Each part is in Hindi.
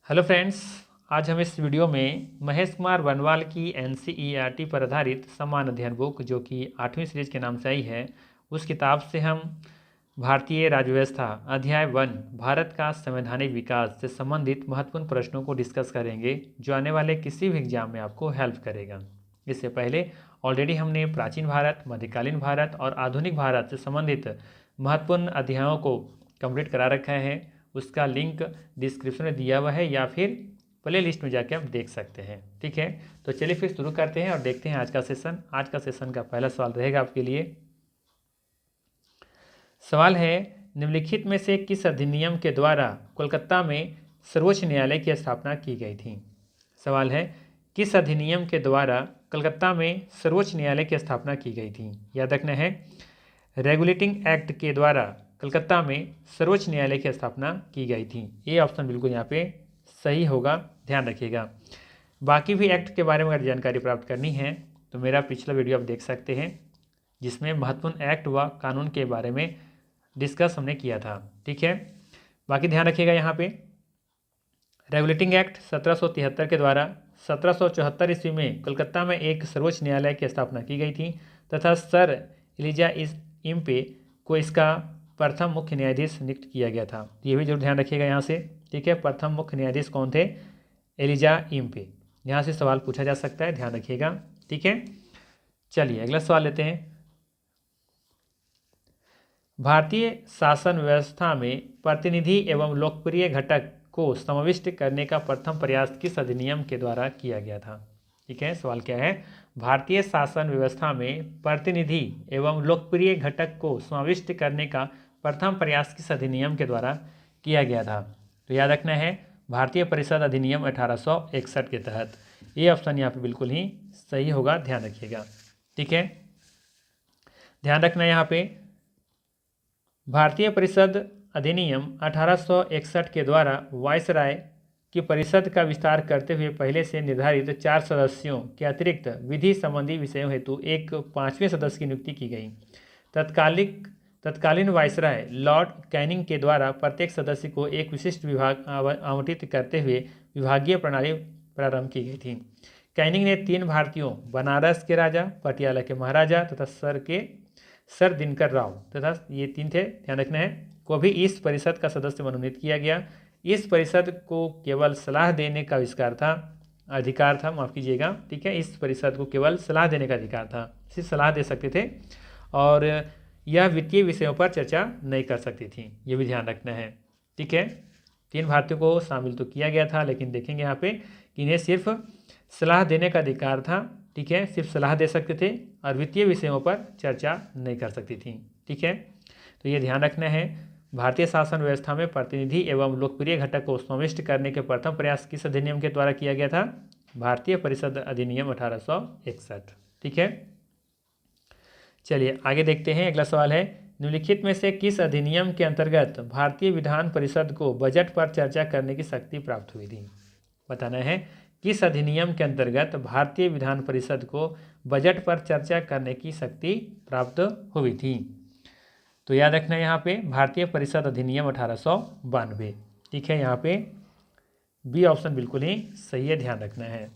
Hello friends. आज हम इस वीडियो में महेश कुमार बनवाल की एनसीईआरटी पर आधारित समान अध्ययन बुक जो कि 8वीं सीरीज के नाम से आई है, उस किताब से हम भारतीय राज्य व्यवस्था अध्याय 1 भारत का संवैधानिक विकास से संबंधित महत्वपूर्ण प्रश्नों को डिस्कस करेंगे जो आने वाले किसी भी एग्जाम में आपको हेल्प करेगा। इससे पहले ऑलरेडी हमने प्राचीन भारत, मध्यकालीन भारत और आधुनिक भारत से संबंधित महत्वपूर्ण अध्यायों को कंप्लीट करा रखा है। उसका लिंक डिस्क्रिप्शन में दिया हुआ है या फिर प्ले लिस्ट में जाके आप देख सकते हैं। ठीक है, तो चलिए फिर शुरू करते हैं और देखते हैं आज का सेशन। आज का सेशन का पहला सवाल रहेगा आपके लिए। सवाल है, निम्नलिखित में से किस अधिनियम के द्वारा कोलकाता में सर्वोच्च न्यायालय की स्थापना की गई थी। सवाल है, किस अधिनियम के द्वारा कलकत्ता में सर्वोच्च न्यायालय की स्थापना की गई थी। याद रखना है, रेगुलेटिंग एक्ट के द्वारा कलकत्ता में सर्वोच्च न्यायालय की स्थापना की गई थी। ये ऑप्शन बिल्कुल यहाँ पे सही होगा, ध्यान रखिएगा। बाकी भी एक्ट के बारे में अगर जानकारी प्राप्त करनी है तो मेरा पिछला वीडियो आप देख सकते हैं, जिसमें महत्वपूर्ण एक्ट व कानून के बारे में डिस्कस हमने किया था। ठीक है, बाकी ध्यान रखिएगा। यहाँ पे रेगुलेटिंग एक्ट 1773 के द्वारा 1774 ईस्वी में कोलकाता में एक सर्वोच्च न्यायालय की स्थापना की गई थी तथा सर एलिजा इम्पे को इसका प्रथम मुख्य न्यायाधीश नियुक्त किया गया था। ये भी जरूर ध्यान रखिएगा यहाँ से। ठीक है, प्रथम मुख्य न्यायाधीश कौन थे? Elijah Impey. यहाँ से सवाल पूछा जा सकता है, ध्यान रखिएगा। ठीक है, चलिए अगला सवाल लेते हैं। भारतीय शासन व्यवस्था में प्रतिनिधि एवं लोकप्रिय घटक को समाविष्ट करने का प्रथम प्रयास किस अधिनियम के द्वारा किया गया था। ठीक है, सवाल क्या है? भारतीय शासन व्यवस्था में प्रतिनिधि एवं लोकप्रिय घटक को समाविष्ट करने का प्रथम प्रयास किस अधिनियम के द्वारा किया गया था। तो याद रखना है, भारतीय परिषद अधिनियम 1861 के तहत। ये ऑप्शन यहाँ पे बिल्कुल ही सही होगा, ध्यान रखिएगा। ठीक है, ध्यान रखना यहाँ पे भारतीय परिषद अधिनियम 1861 के द्वारा वायसराय की परिषद का विस्तार करते हुए पहले से निर्धारित 4 सदस्यों के अतिरिक्त विधि संबंधी विषयों हेतु एक 5वें सदस्य की नियुक्ति की गई। तत्कालीन वायसराय लॉर्ड कैनिंग के द्वारा प्रत्येक सदस्य को एक विशिष्ट विभाग आवंटित करते हुए विभागीय प्रणाली प्रारंभ की गई थी। कैनिंग ने 3 भारतीयों, बनारस के राजा, पटियाला के महाराजा तथा सर दिनकर राव तथा ये 3 थे, ध्यान रखना है, को भी इस परिषद का सदस्य मनोनीत किया गया। इस परिषद को केवल सलाह देने का अधिकार था, माफ़ कीजिएगा। ठीक है, इस परिषद को केवल सलाह देने का अधिकार था, सिर्फ सलाह दे सकते थे और यह वित्तीय विषयों पर चर्चा नहीं कर सकती थी। ये भी ध्यान रखना है। ठीक है, 3 भारतीयों को शामिल तो किया गया था, लेकिन देखेंगे यहाँ पे कि इन्हें सिर्फ सलाह देने का अधिकार था। ठीक है, सिर्फ सलाह दे सकते थे और वित्तीय विषयों पर चर्चा नहीं कर सकती थी। ठीक है, तो ये ध्यान रखना है। भारतीय शासन व्यवस्था में प्रतिनिधि एवं लोकप्रिय घटक को समाविष्ट करने के प्रथम प्रयास किस अधिनियम के द्वारा किया गया था? भारतीय परिषद अधिनियम 1861। ठीक है, चलिए आगे देखते हैं। अगला सवाल है, निम्नलिखित में से किस अधिनियम के अंतर्गत भारतीय विधान परिषद को बजट पर चर्चा करने की शक्ति प्राप्त हुई थी? बताना है, किस अधिनियम के अंतर्गत भारतीय विधान परिषद को बजट पर चर्चा करने की शक्ति प्राप्त हुई थी? तो याद रखना है यहाँ पे भारतीय परिषद अधिनियम 1892। ठीक है, यहाँ पे बी ऑप्शन बिल्कुल ही सही है, ध्यान रखना है।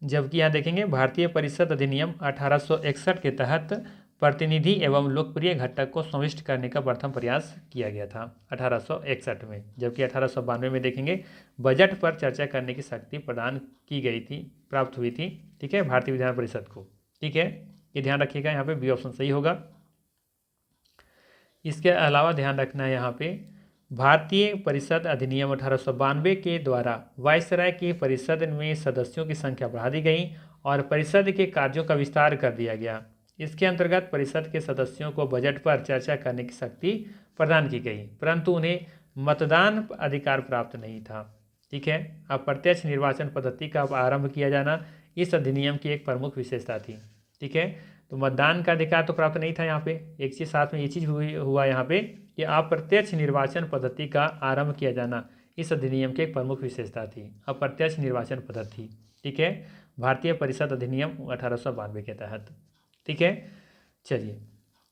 जबकि यहाँ देखेंगे भारतीय परिषद अधिनियम 1861 के तहत प्रतिनिधि एवं लोकप्रिय घटक को समाविष्ट करने का प्रथम प्रयास किया गया था 1861 में, जबकि 1892 में देखेंगे बजट पर चर्चा करने की शक्ति प्रदान की गई थी, प्राप्त हुई थी। ठीक है, भारतीय विधान परिषद को। ठीक है, ये ध्यान रखिएगा, यहाँ पे बी ऑप्शन सही होगा। इसके अलावा ध्यान रखना है यहाँ पे भारतीय परिषद अधिनियम 1892 के द्वारा वायसराय की परिषद में सदस्यों की संख्या बढ़ा दी गई और परिषद के कार्यों का विस्तार कर दिया गया। इसके अंतर्गत परिषद के सदस्यों को बजट पर चर्चा करने की शक्ति प्रदान की गई, परंतु उन्हें मतदान अधिकार प्राप्त नहीं था। ठीक है, अप्रत्यक्ष निर्वाचन पद्धति का आरंभ किया जाना इस अधिनियम की एक प्रमुख विशेषता थी। ठीक है, तो मतदान का अधिकार तो प्राप्त नहीं था। यहाँ पे एक चीज़ साथ में ये चीज़ हुआ यहाँ पे कि अप्रत्यक्ष निर्वाचन पद्धति का आरंभ किया जाना इस अधिनियम की एक प्रमुख विशेषता थी, अप्रत्यक्ष निर्वाचन पद्धति। ठीक है, भारतीय परिषद अधिनियम 1892 के तहत। ठीक है, चलिए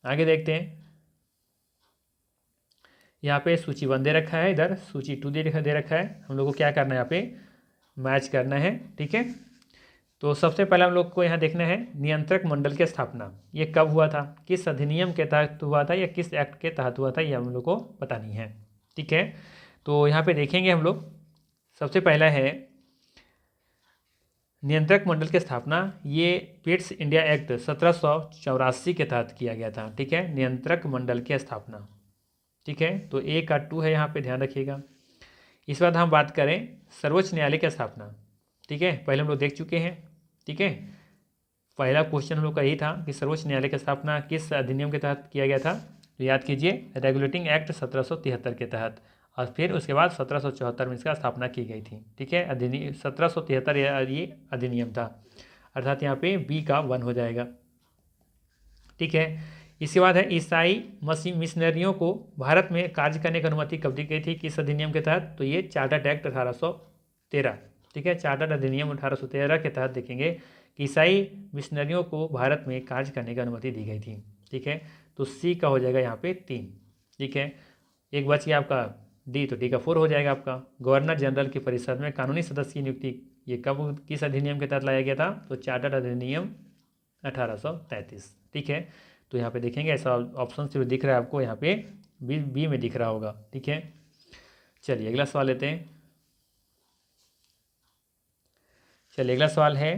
आगे देखते हैं। यहाँ पे सूची 1 दे रखा है, इधर सूची 2 दे रखा है। हम लोग को क्या करना है, यहाँ पे मैच करना है। ठीक है, तो सबसे पहले हम लोग को यहाँ देखना है नियंत्रक मंडल की स्थापना ये कब हुआ था, किस अधिनियम के तहत हुआ था या किस एक्ट के तहत हुआ था, ये हम लोग को पता नहीं है। ठीक है, तो यहाँ पे देखेंगे हम लोग, सबसे पहला है नियंत्रक मंडल की स्थापना, ये पिट्स इंडिया एक्ट 1784 के तहत किया गया था। ठीक है, नियंत्रक मंडल की स्थापना। ठीक है, तो ए का 2 है यहाँ पे, ध्यान रखिएगा। इस बाद हम बात करें सर्वोच्च न्यायालय की स्थापना। ठीक है, पहले हम लोग देख चुके हैं। ठीक है, पहला क्वेश्चन हम लोग का यही था कि सर्वोच्च न्यायालय की स्थापना किस अधिनियम के तहत किया गया था, तो याद कीजिए रेगुलेटिंग एक्ट 1773 के तहत, और फिर उसके बाद 1774 में इसका स्थापना की गई थी। ठीक है, अधिनियम 1773 ये अधिनियम था, अर्थात यहाँ पे बी का 1 हो जाएगा। ठीक है, इसके बाद है ईसाई मिशनरियों को भारत में कार्य करने की अनुमति कब दी गई थी, किस अधिनियम के तहत, तो ये चार्टर्ड एक्ट 1813। ठीक है, चार्टर्ड अधिनियम 1813 के तहत देखेंगे कि ईसाई मिशनरियों को भारत में कार्य करने की अनुमति दी गई थी। ठीक है, तो सी का हो जाएगा यहाँ पे 3। ठीक है, एक बच गया आपका डी, तो डी का 4 हो जाएगा आपका। गवर्नर जनरल की परिषद में कानूनी सदस्य की नियुक्ति ये कब किस अधिनियम के तहत लाया गया था, तो चार्टर्ड अधिनियम 1833। ठीक है, तो यहाँ पे देखेंगे ऐसा ऑप्शन सिर्फ दिख रहा है आपको, यहाँ पे बी में दिख रहा होगा। ठीक है, चलिए अगला सवाल लेते हैं। चलिए अगला सवाल है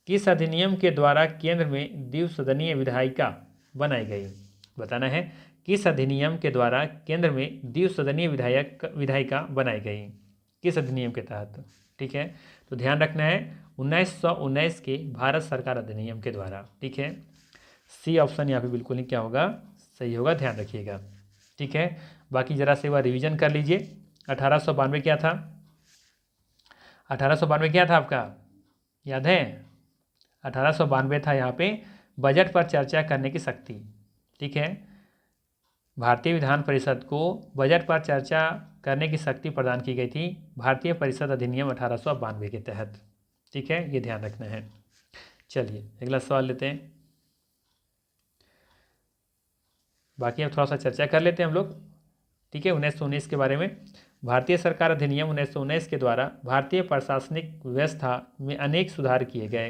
किस अधिनियम के द्वारा केंद्र में द्विसदनीय विधायिका बनाई गई, बताना है किस अधिनियम के द्वारा केंद्र में द्विसदनीय विधायिका बनाई गई, किस अधिनियम के तहत। ठीक है, तो ध्यान रखना है 1919 के भारत सरकार अधिनियम के द्वारा। ठीक है, सी ऑप्शन यहाँ पे बिल्कुल नहीं क्या होगा, सही होगा, ध्यान रखिएगा। ठीक है, बाकी जरा से वह रिवीजन कर लीजिए। 1892 क्या था, 1892 क्या था आपका, याद है, 1892 था यहाँ पे बजट पर चर्चा करने की शक्ति। ठीक है, भारतीय विधान परिषद को बजट पर चर्चा करने की शक्ति प्रदान की गई थी भारतीय परिषद अधिनियम 1892 के तहत। ठीक है, ये ध्यान रखना है। चलिए अगला सवाल लेते हैं, बाकी अब थोड़ा सा चर्चा कर लेते हैं हम लोग। ठीक है, 1919 के बारे में, भारतीय सरकार अधिनियम 1919 के द्वारा भारतीय प्रशासनिक व्यवस्था में अनेक सुधार किए गए।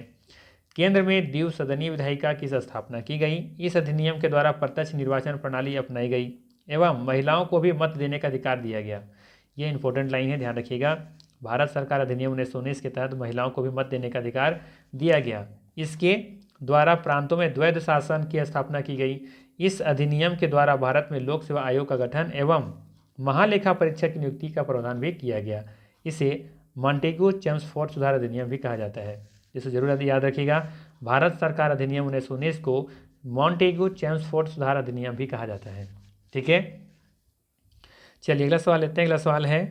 केंद्र में द्विसदनीय विधायिका की स्थापना की गई। इस अधिनियम के द्वारा प्रत्यक्ष निर्वाचन प्रणाली अपनाई गई एवं महिलाओं को भी मत देने का अधिकार दिया गया। ये इंपॉर्टेंट लाइन है, ध्यान रखिएगा। भारत सरकार अधिनियम 1919 के तहत महिलाओं को भी मत देने का अधिकार दिया गया। इसके द्वारा प्रांतों में द्वैध शासन की स्थापना की गई। इस अधिनियम के द्वारा भारत में लोक सेवा आयोग का गठन एवं महालेखा परीक्षक की नियुक्ति का प्रावधान भी किया गया। इसे मॉन्टेगू चेम्सफोर्ड सुधार अधिनियम भी कहा जाता है, जिसे जरूर याद रखिएगा। भारत सरकार अधिनियम 1919 को मॉन्टेगू चेम्सफोर्ड सुधार अधिनियम भी कहा जाता है। ठीक है, चलिए अगला सवाल लेते हैं। अगला सवाल है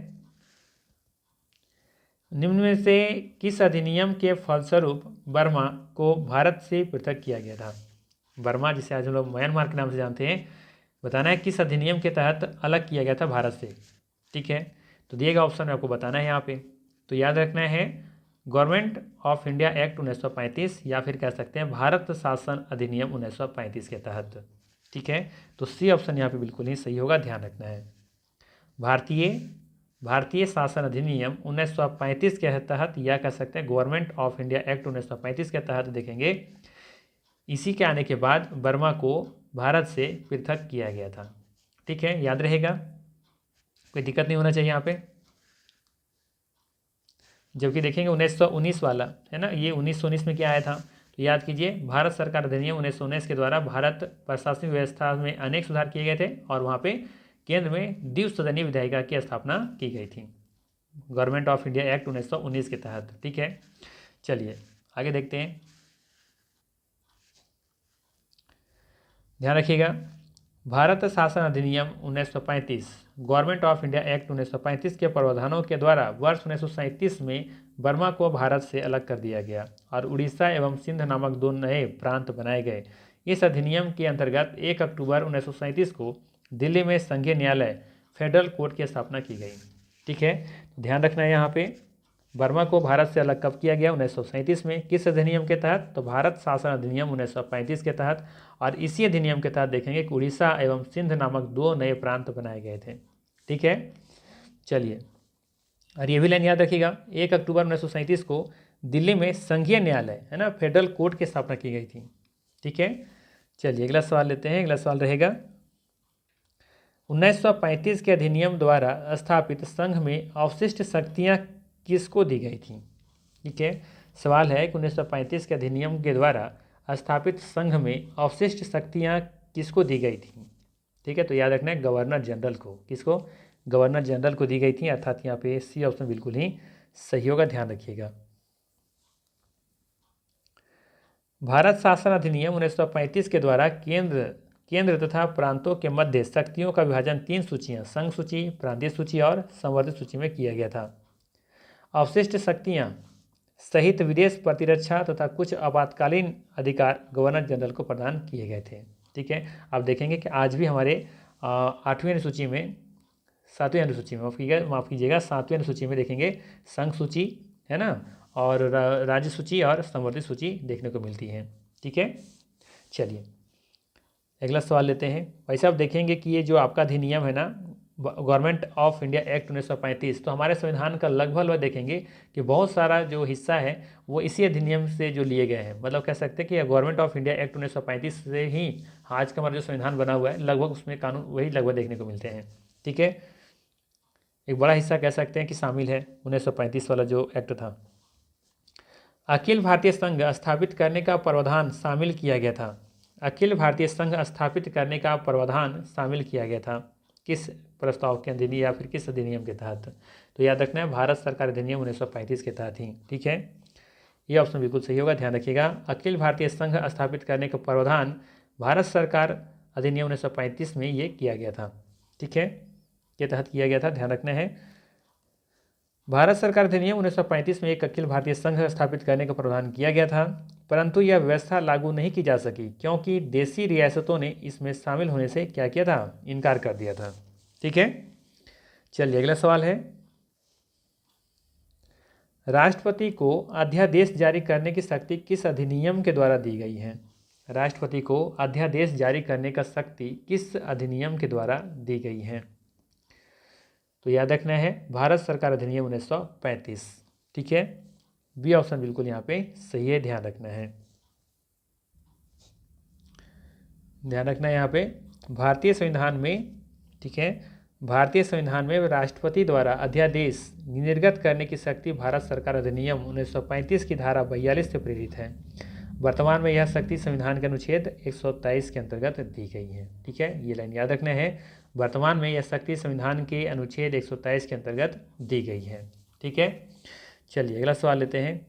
निम्न में से किस अधिनियम के फलस्वरूप बर्मा को भारत से पृथक किया गया था। बर्मा जिसे आज हम लोग म्यांमार के नाम से जानते हैं, बताना है किस अधिनियम के तहत अलग किया गया था भारत से। ठीक है, तो दिएगा ऑप्शन में आपको बताना है यहाँ पे, तो याद रखना है गवर्नमेंट ऑफ इंडिया एक्ट 1935 या फिर कह सकते हैं भारत शासन अधिनियम 1935 के तहत। ठीक है, तो सी ऑप्शन यहाँ पे बिल्कुल ही सही होगा, ध्यान रखना है। भारतीय शासन अधिनियम 1935 के तहत या कह सकते हैं गवर्नमेंट ऑफ इंडिया एक्ट 1935 के तहत देखेंगे। इसी के आने के बाद बर्मा को भारत से पृथक किया गया था। ठीक है, याद रहेगा, कोई दिक्कत नहीं होना चाहिए यहाँ पे। जबकि देखेंगे 1919 वाला है ना, ये 1919 में क्या आया था, तो याद कीजिए भारत सरकार अधिनियम 1919 के द्वारा भारत प्रशासनिक व्यवस्था में अनेक सुधार किए गए थे और वहाँ पे केंद्र में द्विसदनीय विधायिका की स्थापना की गई थी गवर्नमेंट ऑफ इंडिया एक्ट 1919 के तहत। ठीक है, चलिए आगे देखते हैं, ध्यान रखिएगा। भारत शासन अधिनियम 1935 गवर्नमेंट ऑफ इंडिया एक्ट 1935 के प्रावधानों के द्वारा वर्ष 1937 में बर्मा को भारत से अलग कर दिया गया और उड़ीसा एवं सिंध नामक 2 नए प्रांत बनाए गए। इस अधिनियम के अंतर्गत 1 अक्टूबर 1937 को दिल्ली में संघीय न्यायालय फेडरल कोर्ट की स्थापना की गई। ठीक है, ध्यान रखना है यहाँ पे बर्मा को भारत से अलग कब किया गया? 1937 में। किस अधिनियम के तहत? तो भारत शासन अधिनियम 1935 के तहत। और इसी अधिनियम के तहत देखेंगे कि उड़ीसा एवं सिंध नामक 2 नए प्रांत बनाए गए थे। ठीक है, चलिए, और ये भी लाइन याद रखिएगा, 1 अक्टूबर 1937 को दिल्ली में संघीय न्यायालय, है ना, फेडरल कोर्ट की स्थापना की गई थी। ठीक है, चलिए अगला सवाल लेते हैं। अगला सवाल रहेगा, 1935 के अधिनियम द्वारा स्थापित संघ में अवशिष्ट शक्तियां किसको दी गई थी? ठीक है, सवाल है कि 1935 के अधिनियम के द्वारा स्थापित संघ में अवशिष्ट शक्तियां किसको दी गई थी? ठीक है, तो याद रखना है गवर्नर जनरल को। किसको? गवर्नर जनरल को दी गई थी, अर्थात यहाँ पे सी ऑप्शन बिल्कुल ही सही होगा, ध्यान रखिएगा। भारत शासन अधिनियम 1935 के द्वारा केंद्र तथा प्रांतों के मध्य शक्तियों का विभाजन 3 सूचियां, संघ सूची, प्रांतीय सूची और संवर्धित सूची में किया गया था। अवशिष्ट शक्तियां सहित विदेश, प्रतिरक्षा तथा कुछ आपातकालीन अधिकार गवर्नर जनरल को प्रदान किए गए थे। ठीक है, आप देखेंगे कि आज भी हमारे 8वीं अनुसूची में, 7वीं अनुसूची में, माफ़ कीजिएगा 7वीं अनुसूची में देखेंगे संघ सूची, है ना, और राज्य सूची और संवर्धित सूची देखने को मिलती है। ठीक है, चलिए अगला सवाल लेते हैं। भाई साहब देखेंगे कि ये जो आपका अधिनियम है ना, गवर्नमेंट ऑफ इंडिया एक्ट 1935, तो हमारे संविधान का लगभग देखेंगे कि बहुत सारा जो हिस्सा है वो इसी अधिनियम से जो लिए गए हैं। मतलब कह सकते हैं कि गवर्नमेंट ऑफ इंडिया एक्ट 1935 से ही आज का हमारा जो संविधान बना हुआ है, लगभग उसमें कानून वही लगभग देखने को मिलते हैं। ठीक है, एक बड़ा हिस्सा कह सकते हैं कि शामिल है 1935 वाला जो एक्ट था। अखिल भारतीय संघ स्थापित करने का प्रावधान शामिल किया गया था। अखिल भारतीय संघ स्थापित करने का प्रावधान शामिल किया गया था किस प्रस्ताव के अधिनियम या फिर किस अधिनियम के तहत? तो याद रखना है भारत सरकार अधिनियम 1935 के तहत ही। ठीक है, ये ऑप्शन बिल्कुल सही होगा, ध्यान रखिएगा। अखिल भारतीय संघ स्थापित करने का प्रावधान भारत सरकार अधिनियम 1935 में ये किया गया था। ठीक है, के तहत किया गया था, ध्यान रखना है। भारत सरकार अधिनियम 1935 में एक अखिल भारतीय संघ स्थापित करने का प्रावधान किया गया था, परंतु यह व्यवस्था लागू नहीं की जा सकी क्योंकि देशी रियासतों ने इसमें शामिल होने से क्या किया था? इनकार कर दिया था। ठीक है, चलिए अगला सवाल है, राष्ट्रपति को अध्यादेश जारी करने की शक्ति किस अधिनियम के द्वारा दी गई है? राष्ट्रपति को अध्यादेश जारी करने का शक्ति किस अधिनियम के द्वारा दी गई है? तो याद रखना है भारत सरकार अधिनियम 1935। ठीक है, बी ऑप्शन बिल्कुल यहाँ पे सही है, ध्यान रखना है। ध्यान रखना है यहाँ पे भारतीय संविधान में, ठीक है, भारतीय संविधान में राष्ट्रपति द्वारा अध्यादेश निर्गत करने की शक्ति भारत सरकार अधिनियम 1935 की धारा 42 से प्रेरित है। वर्तमान में यह शक्ति संविधान के अनुच्छेद 123 के अंतर्गत दी गई है। ठीक है, ये लाइन याद रखना है, वर्तमान में यह शक्ति संविधान के अनुच्छेद 123 के अंतर्गत दी गई है। ठीक है, चलिए अगला सवाल लेते हैं।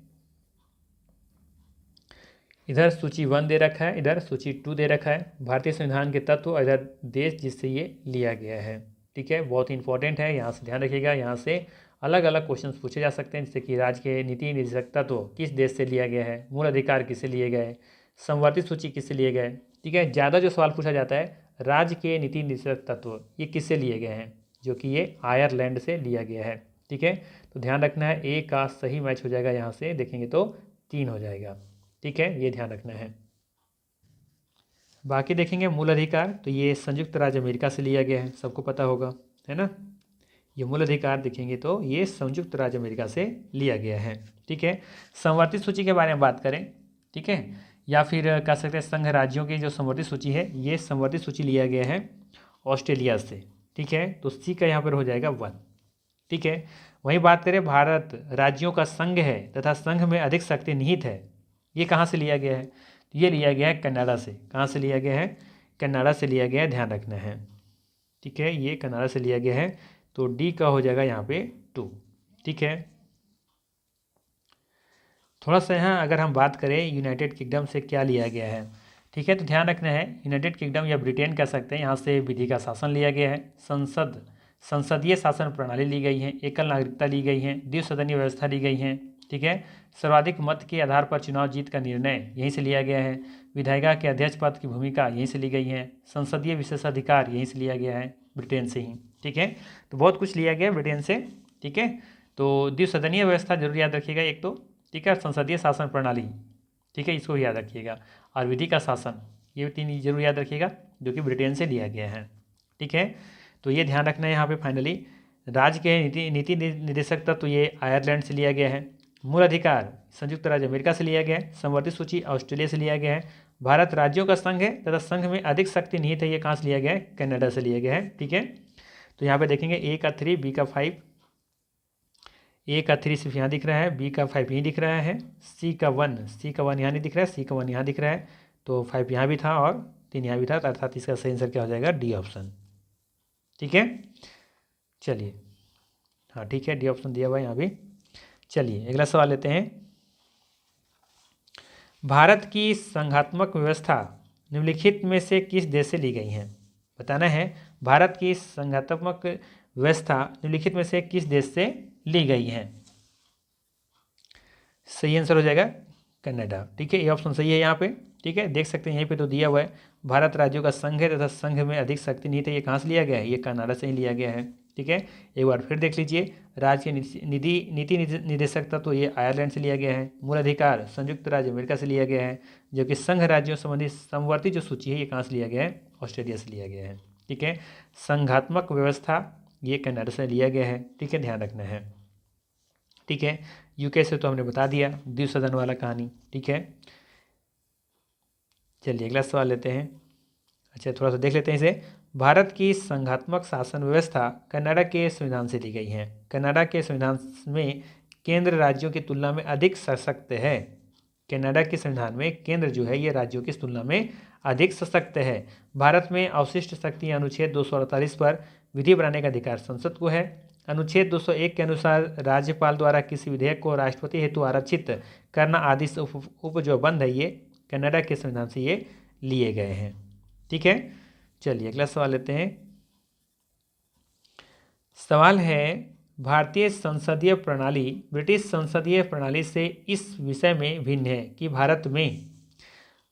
इधर सूची 1 दे रखा है, इधर सूची 2 दे रखा है, भारतीय संविधान के तत्व और इधर देश जिससे ये लिया गया है। ठीक है, बहुत इंपॉर्टेंट है, यहाँ से ध्यान रखिएगा। यहाँ से अलग अलग क्वेश्चंस पूछे जा सकते हैं, जैसे कि राज्य के नीति निर्देशक तत्व किस देश से लिया गया है, मूल अधिकार किससे लिए गए, संवर्धित सूची किससे लिए गए। ठीक है, ज़्यादा जो सवाल पूछा जाता है राज्य के नीति निर्देशक तत्व ये किससे लिए गए हैं, जो कि ये आयरलैंड से लिया गया है। ठीक है, तो ध्यान रखना है ए का सही मैच हो जाएगा, यहाँ से देखेंगे तो 3 हो जाएगा। ठीक है, ये ध्यान रखना है। बाकी देखेंगे मूल अधिकार, तो ये संयुक्त राज्य अमेरिका से लिया गया है, सबको पता होगा, है ना। ये मूल अधिकार देखेंगे तो ये संयुक्त राज्य अमेरिका से लिया गया है। ठीक है, संवर्धित सूची के बारे में बात करें, ठीक है, या फिर कह सकते हैं संघ राज्यों की जो संवर्धित सूची है, ये संवर्धित सूची लिया गया है ऑस्ट्रेलिया से। ठीक है, तो सी का यहाँ पर हो जाएगा 1। ठीक है, वहीं बात करें भारत राज्यों का संघ है तथा संघ में अधिक शक्ति निहित है, ये कहाँ से लिया गया है? तो ये लिया गया है कनाडा से। कहाँ से लिया गया है? कनाडा से लिया गया है, ध्यान रखना है। ठीक है, ये कनाडा से लिया गया है, तो डी का हो जाएगा यहाँ पे 2। ठीक है, थोड़ा सा यहाँ अगर हम बात करें यूनाइटेड किंगडम से क्या लिया गया है, ठीक है, तो ध्यान रखना है यूनाइटेड किंगडम या ब्रिटेन कह सकते हैं, यहाँ से विधि का शासन लिया गया है, संसदीय शासन प्रणाली ली गई है, एकल नागरिकता ली गई है, द्विसदनीय व्यवस्था ली गई है। ठीक है, सर्वाधिक मत के आधार पर चुनाव जीत का निर्णय यहीं से लिया गया है, विधायिका के अध्यक्ष पद की भूमिका यहीं से ली गई है, संसदीय विशेषाधिकार यहीं से लिया गया है, ब्रिटेन से ही। ठीक है, तो बहुत कुछ लिया गया ब्रिटेन से। ठीक है, तो द्विसदनीय व्यवस्था जरूर याद रखिएगा एक तो, ठीक है। संसदीय शासन प्रणाली, ठीक है, इसको याद रखिएगा। और विधि का शासन, ये तीन जरूर याद रखिएगा, जो कि ब्रिटेन से लिया गया है, ठीक है। तो ये ध्यान रखना है यहाँ पे फाइनली। राज्य के नीति निर्देशक तत्व, तो ये आयरलैंड से लिया गया है। मूल अधिकार संयुक्त राज्य अमेरिका से लिया गया है। संवर्धित सूची ऑस्ट्रेलिया से लिया गया है। भारत राज्यों का संघ है तथा संघ में अधिक शक्ति निहित है, ये कहाँ से लिया गया है? कनाडा से लिया गया है, ठीक है। तो यहाँ पे देखेंगे ए का 3, बी का 5, ए का 3 सिर्फ यहाँ दिख रहा है, बी का 5 यहीं दिख रहा है, सी का 1 यहाँ नहीं दिख रहा है, सी का 1 यहाँ दिख रहा है, तो 5 यहाँ भी था और 3 यहाँ भी था, अर्थात इसका सही आंसर क्या हो जाएगा? डी ऑप्शन, ठीक है। चलिए, हाँ ठीक है, डी ऑप्शन दिया हुआ है यहाँ भी। चलिए अगला सवाल लेते हैं। भारत की संघात्मक व्यवस्था निम्नलिखित में से किस देश से ली गई है? बताना है, भारत की संघात्मक व्यवस्था निम्नलिखित में से किस देश से ली गई है? सही आंसर हो जाएगा कनाडा, ठीक है, ये ऑप्शन सही है यहाँ पे, ठीक है। देख सकते हैं यहीं पे तो दिया हुआ है, भारत राज्यों का संघ है तथा संघ में अधिक शक्ति नहीं थे, ये कहाँ से लिया गया है? ये कनाडा से ही लिया गया है, ठीक है। एक बार फिर देख लीजिए, राज्य के नीति निर्देशक तत्व, तो ये आयरलैंड से लिया गया है। मूल अधिकार संयुक्त राज्य अमेरिका से लिया गया है, जबकि संघ राज्यों संबंधी समवर्ती जो सूची है ये कहाँ से लिया गया है? ऑस्ट्रेलिया से लिया गया है, ठीक है। संघात्मक व्यवस्था ये कनाडा से लिया गया है, ठीक है, ध्यान रखना है, ठीक है। यूके से तो हमने बता दिया, द्विसदन वाला कहानी, ठीक है। चलिए अगला सवाल लेते हैं। अच्छा थोड़ा सा देख लेते हैं इसे। भारत की संघात्मक शासन व्यवस्था कनाडा के संविधान से ली गई है। कनाडा के संविधान में केंद्र राज्यों की तुलना में अधिक सशक्त है। कनाडा के संविधान में केंद्र जो है ये राज्यों की तुलना में अधिक सशक्त है। भारत में अवशिष्ट शक्ति अनुच्छेद 248 पर विधि बनाने का अधिकार संसद को है। अनुच्छेद 201 के अनुसार राज्यपाल द्वारा किसी विधेयक को राष्ट्रपति हेतु आरक्षित करना आदि से उप जो बंद है ये कनाडा के संविधान से ये लिए गए हैं, ठीक है। चलिए अगला सवाल लेते हैं। सवाल है, भारतीय संसदीय प्रणाली ब्रिटिश संसदीय प्रणाली से इस विषय में भिन्न है कि भारत में,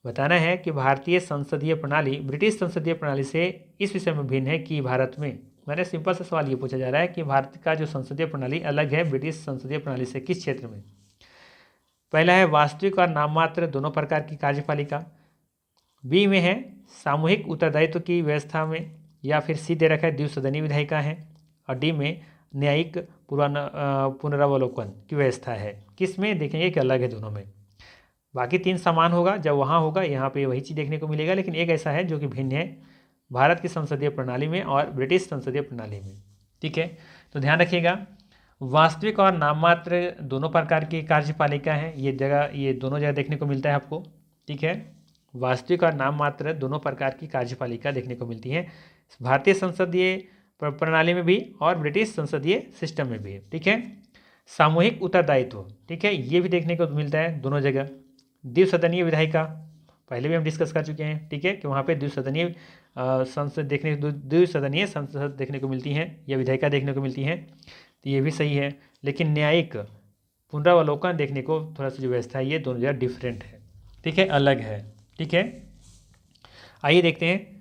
बताना है कि भारतीय संसदीय प्रणाली ब्रिटिश संसदीय प्रणाली से इस विषय में भिन्न है कि भारत में। मैंने सिंपल सा सवाल ये पूछा जा रहा है कि भारत का जो संसदीय प्रणाली अलग है ब्रिटिश संसदीय प्रणाली से किस क्षेत्र में? पहला है वास्तविक और नाममात्र दोनों प्रकार की कार्यपालिका, बी में है सामूहिक उत्तरदायित्व की व्यवस्था में, या फिर सी दे रखा है द्विसदनीय विधायिका है, और डी में न्यायिक पुनरावलोकन की व्यवस्था है। किस में? देखेंगे कि अलग है दोनों में। बाकी तीन समान होगा, जब वहाँ होगा यहाँ पे वही चीज़ देखने को मिलेगा, लेकिन एक ऐसा है जो कि भिन्न है भारत की संसदीय प्रणाली में और ब्रिटिश संसदीय प्रणाली में, ठीक है। तो ध्यान रखिएगा, वास्तविक और नाममात्र दोनों प्रकार की कार्यपालिका है, ये दोनों जगह देखने को मिलता है आपको, ठीक है। वास्तविक और नाममात्र दोनों प्रकार की कार्यपालिका देखने को मिलती है भारतीय संसदीय प्रणाली में भी और ब्रिटिश संसदीय सिस्टम में भी, ठीक है। सामूहिक उत्तरदायित्व, ठीक है, ये भी देखने को मिलता है दोनों जगह। द्विसदनीय विधायिका पहले भी हम डिस्कस कर चुके हैं, ठीक है, कि वहाँ पे द्विसदनीय संसद देखने को मिलती हैं या विधायिका देखने को मिलती हैं, तो ये भी सही है। लेकिन न्यायिक पुनरावलोकन देखने को थोड़ा सा जो व्यवस्था है ये दोनों जगह डिफरेंट है, ठीक है, अलग है, ठीक है। आइए देखते हैं।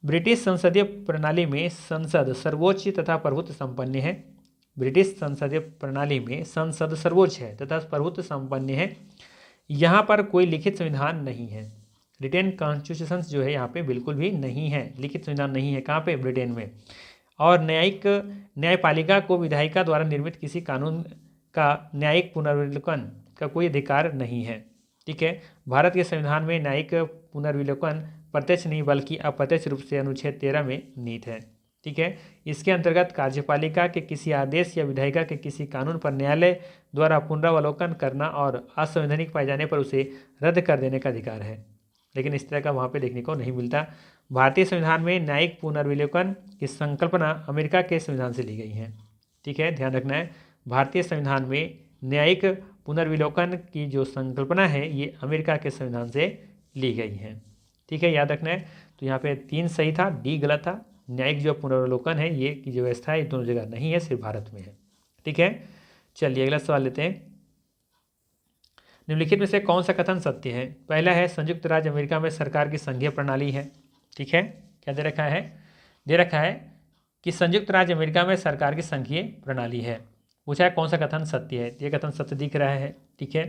ब्रिटिश संसदीय प्रणाली में संसद सर्वोच्च तथा प्रभुत्व संपन्न है। ब्रिटिश संसदीय प्रणाली में संसद सर्वोच्च है तथा प्रभुत्व संपन्न है। यहाँ पर कोई लिखित संविधान नहीं है, रिटेन कॉन्स्टिट्यूशन जो है यहाँ पे बिल्कुल भी नहीं है, लिखित संविधान नहीं है। कहाँ पे? ब्रिटेन में। और न्यायपालिका को विधायिका द्वारा निर्मित किसी कानून का न्यायिक पुनर्विलोकन का कोई अधिकार नहीं है, ठीक है। भारत के संविधान में न्यायिक पुनर्विलोकन प्रत्यक्ष नहीं बल्कि अप्रत्यक्ष रूप से अनुच्छेद 13 में निहित है, ठीक है। इसके अंतर्गत कार्यपालिका के किसी आदेश या विधायिका के किसी कानून पर न्यायालय द्वारा पुनरावलोकन करना और असंवैधानिक पाए जाने पर उसे रद्द कर देने का अधिकार है, लेकिन इस तरह का वहाँ पे देखने को नहीं मिलता। भारतीय संविधान में न्यायिक पुनर्विलोकन की संकल्पना अमेरिका के संविधान से ली गई है, ठीक है, ध्यान रखना है। भारतीय संविधान में न्यायिक पुनर्विलोकन की जो संकल्पना है ये अमेरिका के संविधान से ली गई है, ठीक है, याद रखना है। तो यहाँ पे 3 सही था, डी गलत था। न्यायिक जो पुनर्विलोकन है ये की जो व्यवस्था है ये दोनों जगह नहीं है, सिर्फ भारत में है, ठीक है। चलिए अगला सवाल लेते हैं। निम्नलिखित में से कौन सा कथन सत्य है? पहला है संयुक्त राज्य अमेरिका में सरकार की संघीय प्रणाली है, ठीक है, क्या दे रखा है? दे रखा है कि संयुक्त राज्य अमेरिका में सरकार की संघीय प्रणाली है। पूछा है कौन सा कथन सत्य है, ये कथन सत्य दिख रहा है। ठीक है,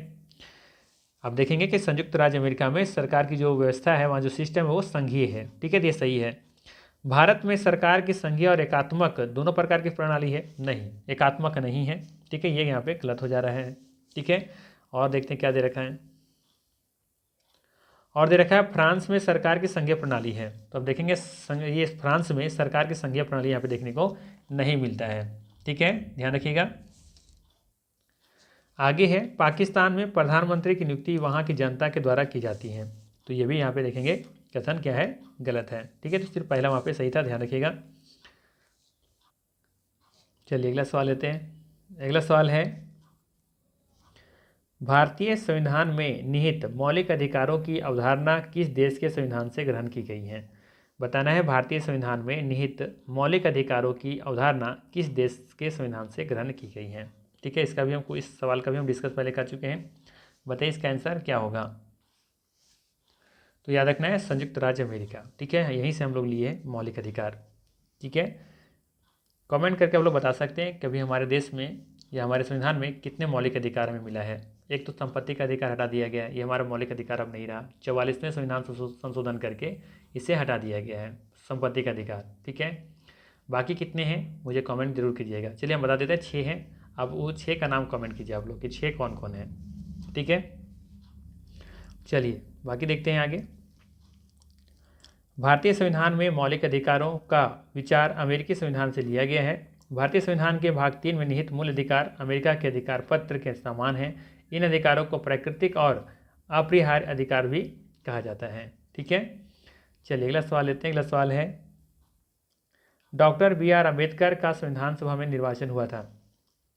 अब देखेंगे कि संयुक्त राज्य अमेरिका में सरकार की जो व्यवस्था है, वहाँ जो सिस्टम है वो संघीय है। ठीक है, तो ये सही है। भारत में सरकार की संघीय और एकात्मक दोनों प्रकार की प्रणाली है, नहीं एकात्मक नहीं है। ठीक है, ये यहाँ पे गलत हो जा रहा है। ठीक है, और देखते हैं क्या दे रखा है, और दे रखा है फ्रांस में सरकार की संघीय प्रणाली है। तो अब देखेंगे ये फ्रांस में सरकार की संघीय प्रणाली यहाँ पे देखने को नहीं मिलता है। ठीक है, ध्यान रखिएगा। आगे है पाकिस्तान में प्रधानमंत्री की नियुक्ति वहाँ की जनता के द्वारा की जाती है। तो ये भी यहाँ पे देखेंगे कथन क्या है, गलत है। ठीक है, तो सिर्फ पहला वहाँ पे सही था, ध्यान रखिएगा। चलिए अगला सवाल लेते हैं। अगला सवाल है भारतीय संविधान में निहित मौलिक अधिकारों की अवधारणा किस देश के संविधान से ग्रहण की गई है। बताना है भारतीय संविधान में निहित मौलिक अधिकारों की अवधारणा किस देश के संविधान से ग्रहण की गई है। ठीक है, इसका भी हमको इस सवाल का भी हम डिस्कस पहले कर चुके हैं। बताइए इसका आंसर क्या होगा। तो याद रखना है संयुक्त राज्य अमेरिका। ठीक है, यहीं से हम लोग लिए मौलिक अधिकार। ठीक है, कमेंट करके आप लोग बता सकते हैं कभी हमारे देश में या हमारे संविधान में कितने मौलिक अधिकार हमें मिला है। एक तो संपत्ति का अधिकार हटा दिया गया है, ये हमारा मौलिक अधिकार अब नहीं रहा। 44वें संविधान संशोधन करके इसे हटा दिया गया है संपत्ति का अधिकार। ठीक है, बाकी कितने हैं मुझे कमेंट जरूर कीजिएगा। चलिए हम बता देते हैं 6 हैं। अब वो 6 का नाम कमेंट कीजिए आप लोग कि 6 कौन कौन है। ठीक है, चलिए बाकी देखते हैं आगे। भारतीय संविधान में मौलिक अधिकारों का विचार अमेरिकी संविधान से लिया गया है। भारतीय संविधान के भाग 3 में निहित मूल अधिकार अमेरिका के अधिकार पत्र के समान है। इन अधिकारों को प्राकृतिक और अपरिहार्य अधिकार भी कहा जाता है। ठीक है, चलिए अगला सवाल लेते हैं। अगला सवाल है डॉक्टर बी.आर. अम्बेडकर का संविधान सभा में निर्वाचन हुआ था।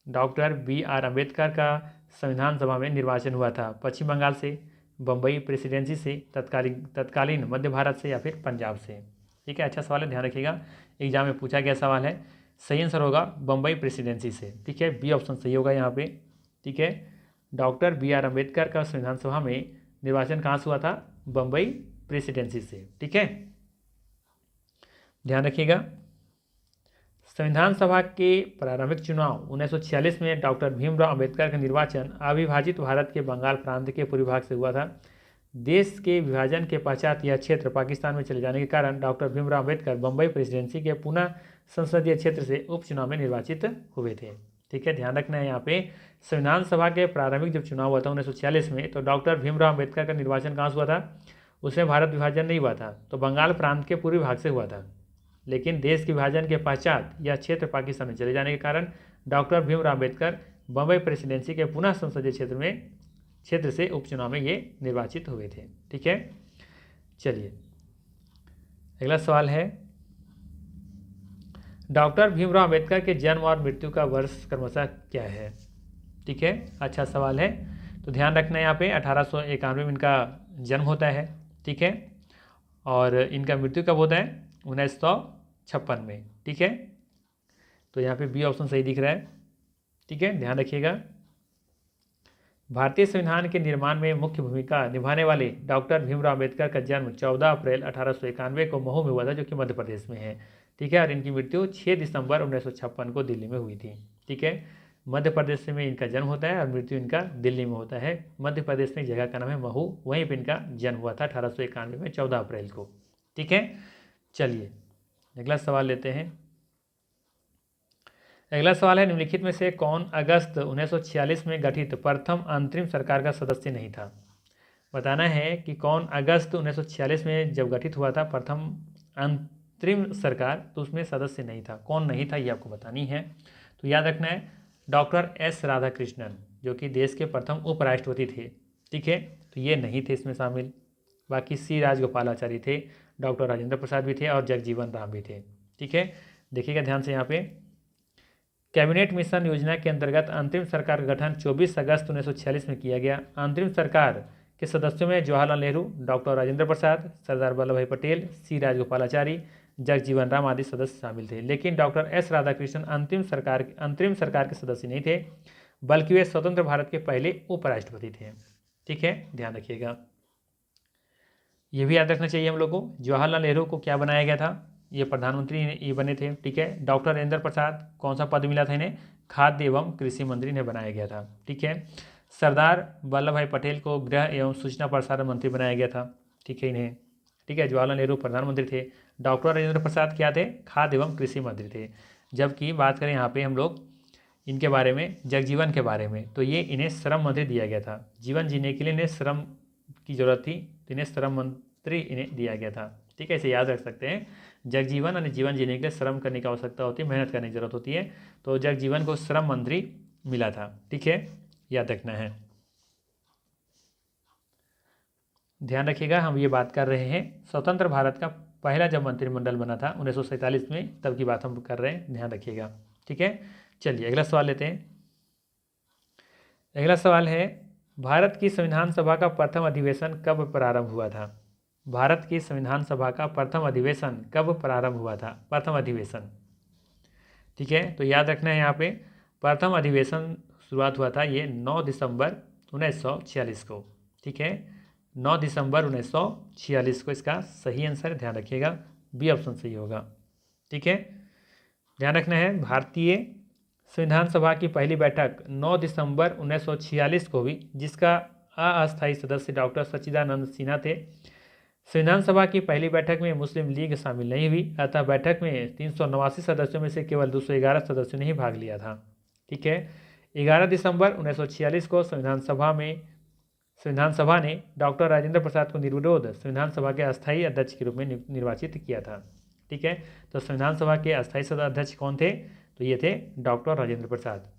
Doctor B R. अम्बेडकर का संविधान सभा में निर्वाचन हुआ था पश्चिम बंगाल से, बम्बई प्रेसिडेंसी से, तत्कालीन मध्य भारत से या फिर पंजाब से। ठीक है, अच्छा सवाल है, ध्यान रखिएगा, एग्जाम में पूछा गया सवाल है। सही आंसर होगा बम्बई प्रेसिडेंसी से। ठीक है, बी ऑप्शन सही होगा यहाँ पे। ठीक है, डॉक्टर बी.आर. अम्बेडकर का संविधान सभा में निर्वाचन कहाँ से हुआ था, बम्बई प्रेसिडेंसी से। ठीक है, ध्यान रखिएगा। संविधान सभा के प्रारंभिक चुनाव 1946 में डॉक्टर भीमराव अंबेडकर का निर्वाचन अविभाजित भारत के बंगाल प्रांत के पूर्वी भाग से हुआ था। देश के विभाजन के पश्चात यह क्षेत्र पाकिस्तान में चले जाने के कारण डॉक्टर भीमराव अंबेडकर बम्बई प्रेसिडेंसी के पुनः संसदीय क्षेत्र से उपचुनाव में निर्वाचित हुए थे। ठीक है, ध्यान रखना है यहाँ पे संविधान सभा के प्रारंभिक जब चुनाव हुआ था 1946 में, तो डॉक्टर भीमराव अंबेडकर का निर्वाचन कहाँ से हुआ था, उसमें भारत विभाजन नहीं हुआ था, तो बंगाल प्रांत के पूर्वी भाग से हुआ था। लेकिन देश के विभाजन के पश्चात यह क्षेत्र पाकिस्तान में चले जाने के कारण डॉक्टर भीमराव अंबेडकर बम्बई प्रेसिडेंसी के पुनः संसदीय क्षेत्र से उपचुनाव में ये निर्वाचित हुए थे। ठीक है, चलिए अगला सवाल है डॉक्टर भीमराव अंबेडकर के जन्म और मृत्यु का वर्ष क्रमशः क्या है। ठीक है, अच्छा सवाल है। तो ध्यान रखना है यहाँ पे 1891 में इनका जन्म होता है। ठीक है, और इनका मृत्यु कब होता है, 1956 में। ठीक है, तो यहाँ पे बी ऑप्शन सही दिख रहा है। ठीक है, ध्यान रखिएगा। भारतीय संविधान के निर्माण में मुख्य भूमिका निभाने वाले डॉक्टर भीमराव अंबेडकर का जन्म 14 अप्रैल 1891 को महू में हुआ था, जो कि मध्य प्रदेश में है। ठीक है, और इनकी मृत्यु 6 दिसंबर 1956 को दिल्ली में हुई थी। ठीक है, मध्य प्रदेश में इनका जन्म होता है और मृत्यु इनका दिल्ली में होता है। मध्य प्रदेश में एक जगह का नाम है महू, वहीं पर इनका जन्म हुआ था 1891 में 14 अप्रैल को। ठीक है, चलिए अगला सवाल लेते हैं। अगला सवाल है निम्नलिखित में से कौन अगस्त 1946 में गठित प्रथम अंतरिम सरकार का सदस्य नहीं था। बताना है कि कौन अगस्त 1946 में जब गठित हुआ था प्रथम अंतरिम सरकार, तो उसमें सदस्य नहीं था। कौन नहीं था ये आपको बतानी है। तो याद रखना है डॉक्टर एस राधाकृष्णन, जो कि देश के प्रथम उपराष्ट्रपति थे। ठीक है, तो ये नहीं थे इसमें शामिल। बाकी सी राजगोपालाचारी थे, डॉक्टर राजेंद्र प्रसाद भी थे और जगजीवन राम भी थे। ठीक है, देखिएगा ध्यान से यहाँ पे कैबिनेट मिशन योजना के अंतर्गत अंतरिम सरकार का गठन 24 अगस्त 1946 में किया गया। अंतरिम सरकार के सदस्यों में जवाहरलाल नेहरू, डॉक्टर राजेंद्र प्रसाद, सरदार वल्लभ भाई पटेल, सी राजगोपालाचारी, जगजीवन राम आदि सदस्य शामिल थे। लेकिन डॉक्टर एस राधाकृष्णन अंतरिम सरकार के सदस्य नहीं थे, बल्कि वे स्वतंत्र भारत के पहले उपराष्ट्रपति थे। ठीक है, ध्यान रखिएगा, ये भी याद रखना चाहिए हम लोग को। जवाहरलाल नेहरू को क्या बनाया गया था, ये प्रधानमंत्री ये बने थे। ठीक है, डॉक्टर राजेंद्र प्रसाद, कौन सा पद मिला था इन्हें? खाद्य एवं कृषि मंत्री इन्हें बनाया गया था। ठीक है, सरदार वल्लभ भाई पटेल को गृह एवं सूचना प्रसारण मंत्री बनाया गया था। ठीक है इन्हें। ठीक है, जवाहरलाल नेहरू प्रधानमंत्री थे, डॉक्टर राजेंद्र प्रसाद क्या थे? खाद्य एवं कृषि मंत्री थे। जबकि बात करें यहाँ पे हम लोग इनके बारे में, जगजीवन के बारे में, तो ये इन्हें श्रम मंत्री दिया गया था। जीवन जीने के लिए इन्हें श्रम की जरूरत थी, तो इन्हें श्रम मंत्री इन्हें दिया गया था। ठीक है, इसे याद रख सकते हैं। जगजीवन और जीवन जीने के लिए श्रम करने की आवश्यकता होती है, मेहनत करने की जरूरत होती है, तो जगजीवन को श्रम मंत्री मिला था। ठीक है, याद रखना है। ध्यान रखिएगा, हम ये बात कर रहे हैं स्वतंत्र भारत का पहला जब मंत्रिमंडल बना था 1947 में, तब की बात हम कर रहे हैं, ध्यान रखिएगा। ठीक है, चलिए अगला सवाल लेते हैं। अगला सवाल है, भारत की संविधान सभा का प्रथम अधिवेशन कब प्रारंभ हुआ था? भारत की संविधान सभा का प्रथम अधिवेशन कब प्रारंभ हुआ था? प्रथम अधिवेशन। ठीक है, तो याद रखना है यहाँ पे, प्रथम अधिवेशन शुरुआत हुआ था ये 9 दिसंबर 1946 को। ठीक है, 9 दिसंबर 1946 को इसका सही आंसर, ध्यान रखिएगा, बी ऑप्शन सही होगा। ठीक है, ध्यान रखना है, भारतीय संविधान सभा की पहली बैठक 9 दिसंबर 1946 को हुई, जिसका अस्थायी सदस्य डॉक्टर सच्चिदानंद सिन्हा थे। संविधान सभा की पहली बैठक में मुस्लिम लीग शामिल नहीं हुई, अतः बैठक में 389 सदस्यों में से केवल 211 सदस्यों ने ही भाग लिया था। ठीक है, 11 दिसंबर 1946 को संविधान सभा ने डॉक्टर राजेंद्र प्रसाद को निर्विरोध संविधान सभा के अस्थायी अध्यक्ष के रूप में निर्वाचित किया था। ठीक है, तो संविधान सभा के अस्थायी अध्यक्ष कौन थे? तो ये थे डॉक्टर राजेंद्र प्रसाद।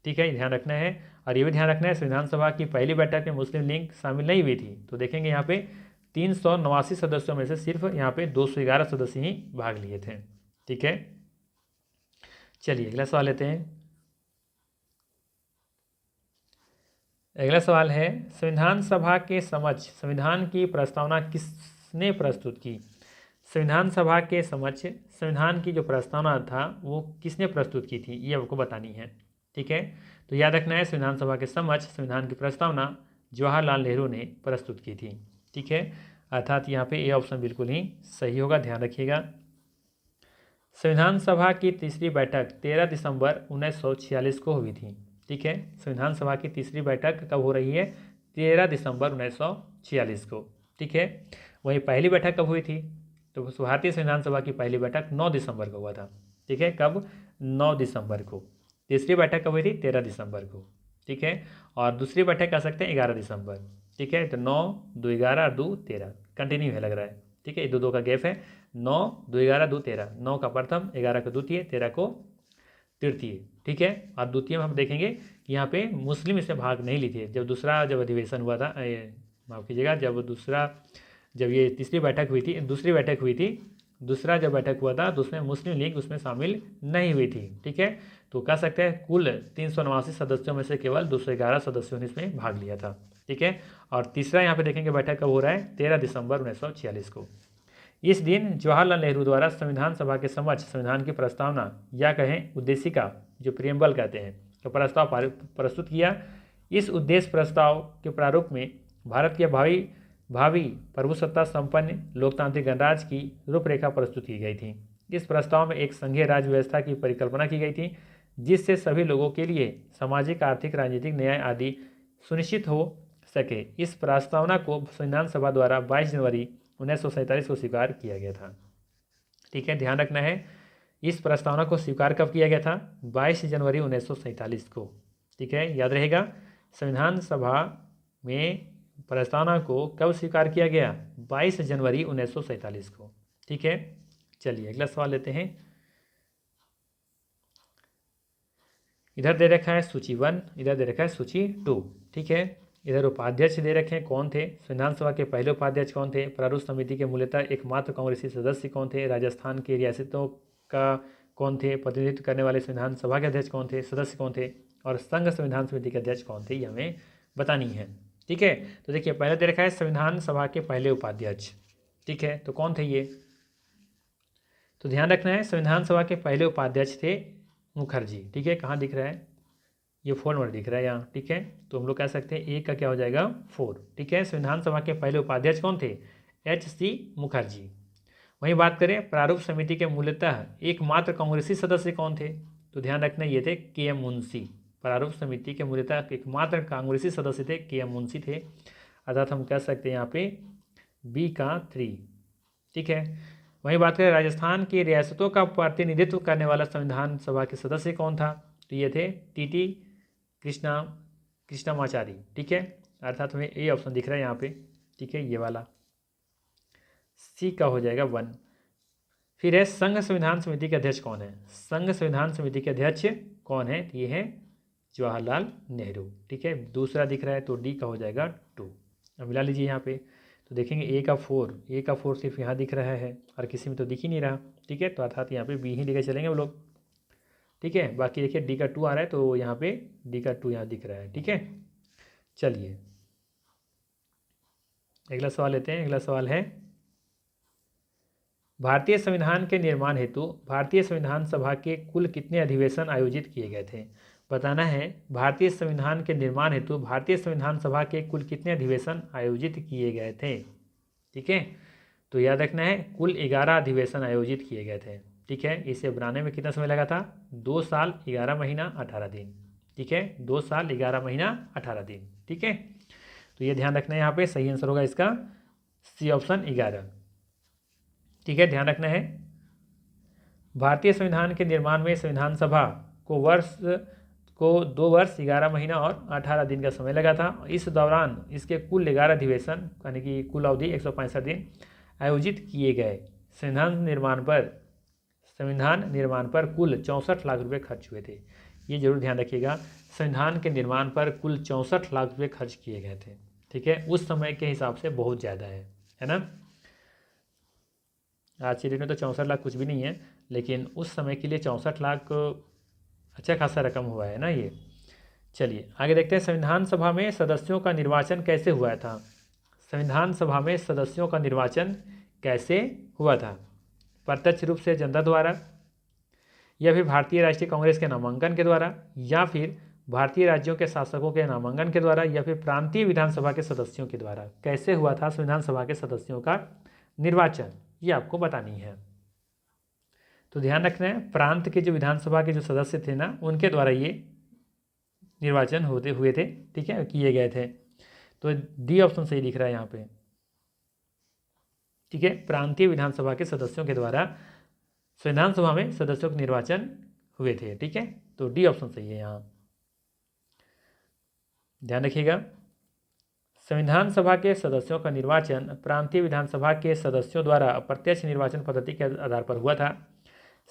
ठीक है, ध्यान रखना है। और ये भी ध्यान रखना है, संविधान सभा की पहली बैठक में मुस्लिम लीग शामिल नहीं हुई थी, तो देखेंगे यहाँ पे 389 सदस्यों में से सिर्फ यहाँ पे 211 सदस्य ही भाग लिए थे। ठीक है, चलिए अगला सवाल लेते हैं। अगला सवाल है, संविधान सभा के समक्ष संविधान की प्रस्तावना किसने प्रस्तुत की? संविधान सभा के समक्ष संविधान की जो प्रस्तावना था वो किसने प्रस्तुत की थी, ये आपको बतानी है। ठीक है, तो याद रखना है, संविधान सभा के समक्ष संविधान की प्रस्तावना जवाहरलाल नेहरू ने प्रस्तुत की थी। ठीक है, अर्थात यहाँ पे ए ऑप्शन बिल्कुल ही सही होगा, ध्यान रखिएगा। संविधान सभा की तीसरी बैठक 13 दिसंबर 1946 को हुई थी। ठीक है, संविधान सभा की तीसरी बैठक कब हो रही है? 13 दिसंबर 1946 को। ठीक है, वहीं पहली बैठक कब हुई थी? तो भारतीय संविधान सभा की पहली बैठक 9 दिसंबर को हुआ था। ठीक है, कब? 9 दिसंबर को। तीसरी बैठक कब हुई थी? 13 दिसंबर को। ठीक है, और दूसरी बैठक कह सकते हैं 11 दिसंबर। ठीक है, तो 9, 2, 11 और 2, 13 कंटिन्यू है लग रहा है। ठीक है, 2 का गैप है, 9, 2, 11, 2, 13, 9 का प्रथम, 11 का द्वितीय, 13 को तृतीय। ठीक है, और द्वितीय में हम देखेंगे कि यहाँ पे मुस्लिम इसमें भाग नहीं ली थी। जब अधिवेशन हुआ था, माफ़ कीजिएगा, जब ये तीसरी बैठक हुई थी, दूसरा जब बैठक हुआ था तो उसमें मुस्लिम लीग उसमें शामिल नहीं हुई थी। ठीक है, तो कह सकते हैं कुल 389 सदस्यों में से केवल 211 सदस्यों ने इसमें भाग लिया था। ठीक है, और तीसरा यहाँ पे देखेंगे बैठक कब हो रहा है? 13 दिसंबर 1946 को। इस दिन जवाहरलाल नेहरू द्वारा संविधान सभा के समक्ष संविधान की प्रस्तावना या कहें उद्देशिका, जो प्रियम्बल कहते हैं, तो प्रस्ताव प्रस्तुत किया। इस उद्देश्य प्रस्ताव के प्रारूप में भारत के भावी प्रभुसत्ता संपन्न लोकतांत्रिक गणराज्य की रूपरेखा प्रस्तुत की गई थी। इस प्रस्ताव में एक संघीय राज्य व्यवस्था की परिकल्पना की गई थी, जिससे सभी लोगों के लिए सामाजिक, आर्थिक, राजनीतिक न्याय आदि सुनिश्चित हो सके। इस प्रस्तावना को संविधान सभा द्वारा 22 जनवरी 1947 को स्वीकार किया गया था। ठीक है, ध्यान रखना है, इस प्रस्तावना को स्वीकार कब किया गया था? 22 जनवरी 1947 को। ठीक है, याद रहेगा, संविधान सभा में प्रस्तावना को कब स्वीकार किया गया? 22 जनवरी 1947 को। ठीक है, चलिए अगला सवाल लेते हैं। इधर दे रखा है सूची 1, इधर दे रखा है सूची 2। ठीक है, इधर उपाध्यक्ष दे रखे हैं कौन थे? संविधान सभा के पहले उपाध्यक्ष कौन थे? प्रारूप समिति के मूलतः एकमात्र कांग्रेसी सदस्य कौन थे? राजस्थान की रियासतों का कौन थे? प्रतिनिधित्व करने वाले संविधान सभा के अध्यक्ष कौन थे? सदस्य कौन थे? और संघ संविधान समिति के अध्यक्ष कौन थे? ये हमें बतानी है। ठीक है, तो देखिए पहले दे रखा है संविधान सभा के पहले उपाध्यक्ष। ठीक है, तो कौन थे ये? तो ध्यान रखना है, संविधान सभा के पहले उपाध्यक्ष थे मुखर्जी। ठीक है, कहाँ दिख रहा है? ये 4 नंबर दिख रहा है यहाँ। ठीक है, तो हम लोग कह सकते हैं एक का क्या हो जाएगा? 4। ठीक है, संविधान सभा के पहले उपाध्यक्ष कौन थे? HC मुखर्जी। वहीं बात करें प्रारूप समिति के मूलतः एकमात्र कांग्रेसी सदस्य कौन थे, तो ध्यान रखना ये थे के एम मुंशी। प्रारूप समिति के मूलतः एकमात्र कांग्रेसी सदस्य थे के एम मुंशी थे, अर्थात हम कह सकते हैं यहाँ पे बी का 3। ठीक है। वहीं बात करें राजस्थान की रियासतों का प्रतिनिधित्व करने वाला संविधान सभा के सदस्य कौन था, तो ये थे टी कृष्णामाचारी। ठीक है, अर्थात हमें ए ऑप्शन दिख रहा है यहाँ पे। ठीक है, ये वाला सी का हो जाएगा 1। फिर है संघ संविधान समिति के अध्यक्ष कौन है, संघ संविधान समिति के अध्यक्ष कौन है, तो ये है जवाहरलाल नेहरू। ठीक है, दूसरा दिख रहा है तो डी का हो जाएगा 2। अब मिला लीजिए यहाँ पे, तो देखेंगे ए का 4 सिर्फ यहाँ दिख रहा है और किसी में तो दिख ही नहीं रहा। ठीक है, तो अर्थात यहाँ पे बी ही लेकर चलेंगे वो लोग। ठीक है, बाकी देखिए डी का 2 आ रहा है तो यहाँ पे डी का 2 यहाँ दिख रहा है। ठीक है, चलिए अगला सवाल लेते हैं। अगला सवाल है भारतीय संविधान के निर्माण हेतु भारतीय संविधान सभा के कुल कितने अधिवेशन आयोजित किए गए थे। बताना है भारतीय संविधान के निर्माण हेतु भारतीय संविधान सभा के कुल कितने अधिवेशन आयोजित किए गए थे। ठीक है, तो याद रखना है कुल 11 अधिवेशन आयोजित किए गए थे। ठीक है, इसे बनाने में कितना समय लगा था, 2 साल 11 महीना 18 दिन। ठीक है, 2 साल 11 महीना 18 दिन। ठीक है, तो ये ध्यान रखना है, यहाँ पे सही आंसर होगा इसका सी ऑप्शन 11। ठीक है, ध्यान रखना है भारतीय संविधान के निर्माण में संविधान सभा को 2 वर्ष 11 महीना और 18 दिन का समय लगा था। इस दौरान इसके कुल 11 अधिवेशन यानी कि कुल अवधि 165 दिन आयोजित किए गए। संविधान निर्माण पर कुल 64 लाख रुपए खर्च हुए थे। ये जरूर ध्यान रखिएगा, संविधान के निर्माण पर कुल 64 लाख रुपए खर्च किए गए थे। ठीक है, उस समय के हिसाब से बहुत ज़्यादा है ना। आज की डेट में तो 64 लाख कुछ भी नहीं है, लेकिन उस समय के लिए 64 लाख अच्छा खासा रकम हुआ है ना ये। चलिए आगे देखते हैं, संविधान सभा में सदस्यों का निर्वाचन कैसे हुआ था। संविधान सभा में सदस्यों का निर्वाचन कैसे हुआ था, प्रत्यक्ष रूप से जनता द्वारा, या फिर भारतीय राष्ट्रीय कांग्रेस के नामांकन के द्वारा, या फिर भारतीय राज्यों के शासकों के नामांकन के द्वारा, या फिर प्रांतीय विधानसभा के सदस्यों के द्वारा। कैसे हुआ था संविधान सभा के सदस्यों का निर्वाचन, ये आपको बतानी है। तो ध्यान रखना है प्रांत के जो विधानसभा के जो सदस्य थे ना, उनके द्वारा ये निर्वाचन हुए थे। ठीक है, किए गए थे। तो डी ऑप्शन सही दिख रहा है यहाँ पे। ठीक है, प्रांतीय विधानसभा के सदस्यों के द्वारा संविधान सभा में सदस्यों के निर्वाचन हुए थे। ठीक है, तो डी ऑप्शन सही है यहाँ, ध्यान रखिएगा। संविधान सभा के सदस्यों का निर्वाचन प्रांतीय विधानसभा के सदस्यों द्वारा अप्रत्यक्ष निर्वाचन पद्धति के आधार पर हुआ था।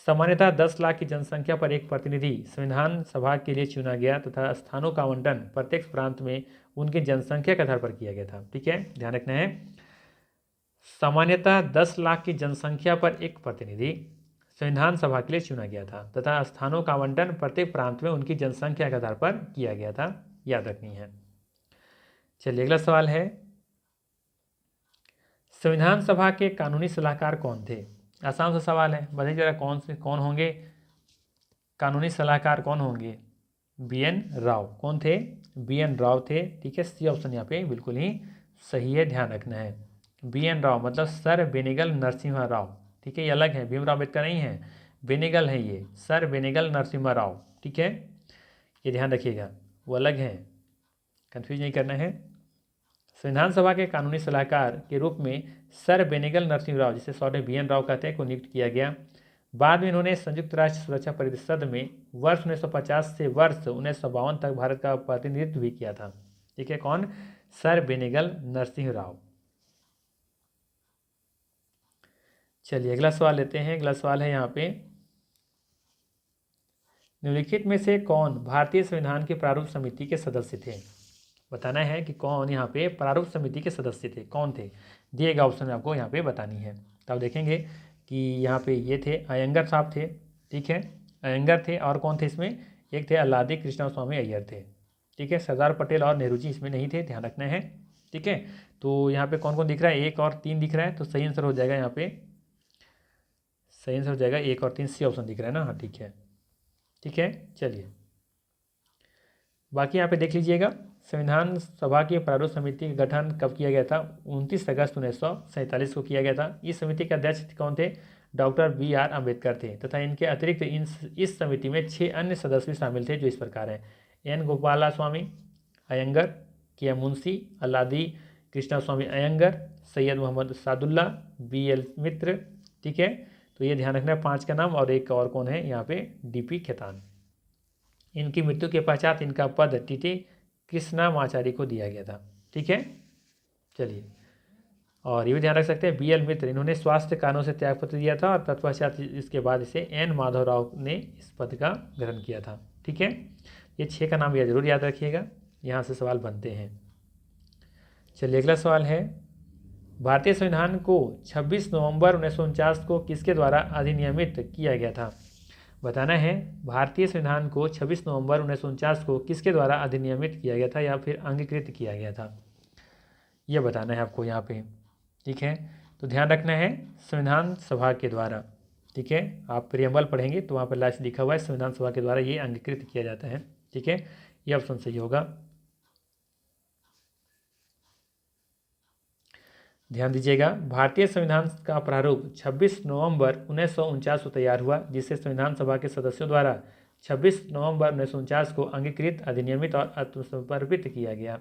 सामान्यतः 10 लाख की जनसंख्या पर एक प्रतिनिधि संविधान सभा के लिए चुना गया तथा स्थानों का आवंटन प्रत्येक प्रांत में उनकी जनसंख्या के आधार पर किया गया था। ठीक है, ध्यान रखना है सामान्यतः 10 लाख की जनसंख्या पर एक प्रतिनिधि संविधान सभा के लिए चुना गया था तथा स्थानों का आवंटन प्रत्येक प्रांत में उनकी जनसंख्या के आधार पर किया गया था, याद रखनी है। चलिए अगला सवाल है, संविधान सभा के कानूनी सलाहकार कौन थे। आसान सा सवाल है, बताइए जरा कौन होंगे कानूनी सलाहकार, कौन होंगे। बी.एन. राव। कौन थे, बी.एन. राव थे। ठीक है, सी ऑप्शन यहाँ पे बिल्कुल ही सही है, ध्यान रखना है। बी.एन. राव मतलब सर बेनेगल नरसिम्हा राव। ठीक है, ये अलग है, भीमराव अम्बेडकर नहीं है, बेनेगल है ये, सर बेनेगल नरसिम्हा राव। ठीक है, ये ध्यान रखिएगा, वो अलग है, कंफ्यूज नहीं करना है। संविधान सभा के कानूनी सलाहकार के रूप में सर बेनेगल नरसिम्हा राव, जिसे शॉर्ट में बी.एन. राव कहते हैं, को नियुक्त किया गया। बाद में इन्होंने संयुक्त राष्ट्र सुरक्षा परिषद में वर्ष 1950 से वर्ष 1952 तक भारत का प्रतिनिधित्व भी किया था। ठीक है, कौन, सर बेनेगल नरसिम्हा राव। चलिए अगला सवाल लेते हैं। अगला सवाल है यहाँ पे, निम्नलिखित में से कौन भारतीय संविधान की प्रारूप समिति के सदस्य थे। बताना है कि कौन यहाँ पे प्रारूप समिति के सदस्य थे, कौन थे, दिएगा ऑप्शन में आपको यहाँ पे बतानी है। तो आप देखेंगे कि यहाँ पे ये थे अयंगर साहब थे। ठीक है, अयंगर थे, और कौन थे इसमें, एक थे अल्लादी कृष्णा स्वामी अय्यर थे। ठीक है, सरदार पटेल और नेहरू जी इसमें नहीं थे, ध्यान रखना है। ठीक है, तो यहाँ पे कौन कौन दिख रहा है, 1 और 3 दिख रहा है, तो सही आंसर हो जाएगा यहाँ पे, सही आंसर हो जाएगा 1 और 3, सी ऑप्शन दिख रहा है ना। हाँ ठीक है, ठीक है। चलिए बाकी यहाँ पे देख लीजिएगा, संविधान सभा की प्रारूप समिति का गठन कब किया गया था? 29 अगस्त 1947 को किया गया था। इस समिति के अध्यक्ष कौन थे? डॉक्टर BR अम्बेडकर थे तथा इनके अतिरिक्त इस समिति में 6 अन्य सदस्य भी शामिल थे, जो इस प्रकार हैं: N Gopalaswamy Iyengar, KM Munshi, Alladi Krishnaswamy Iyengar, Syed Mohammad Sadulla, BL मित्र। ठीक है, तो ये ध्यान रखना, 5 का नाम। और एक और कौन है यहाँ पे? DP खेतान। इनकी मृत्यु के पश्चात इनका पद TT कृष्णामाचारी को दिया गया था। ठीक है, चलिए, और ये भी ध्यान रख सकते हैं BL मित्र, इन्होंने स्वास्थ्य कारणों से त्यागपत्र दिया था और तत्पश्चात इसके बाद इसे N माधवराव ने इस पद का ग्रहण किया था। ठीक है, ये 6 का नाम यह जरूर याद रखिएगा, यहाँ से सवाल बनते हैं। चलिए, अगला सवाल है, भारतीय संविधान को 26 नवंबर 1949 को किसके द्वारा अधिनियमित किया गया था? बताना है, भारतीय संविधान को 26 नवंबर 1949 को किसके द्वारा अधिनियमित किया गया था या फिर अंगीकृत किया गया था, यह बताना है आपको यहाँ पे। ठीक है, तो ध्यान रखना है, संविधान सभा के द्वारा। ठीक है, आप प्रियम्बल पढ़ेंगे तो वहाँ पर लास्ट लिखा हुआ है संविधान सभा के द्वारा ये अंगीकृत किया जाता है। ठीक है, ये ऑप्शन सही होगा। ध्यान दीजिएगा, भारतीय संविधान का प्रारूप 26 नवंबर 1949 को तैयार हुआ, जिसे संविधान सभा के सदस्यों द्वारा 26 नवंबर 1949 को अंगीकृत, अधिनियमित और आत्मसमर्पित किया गया।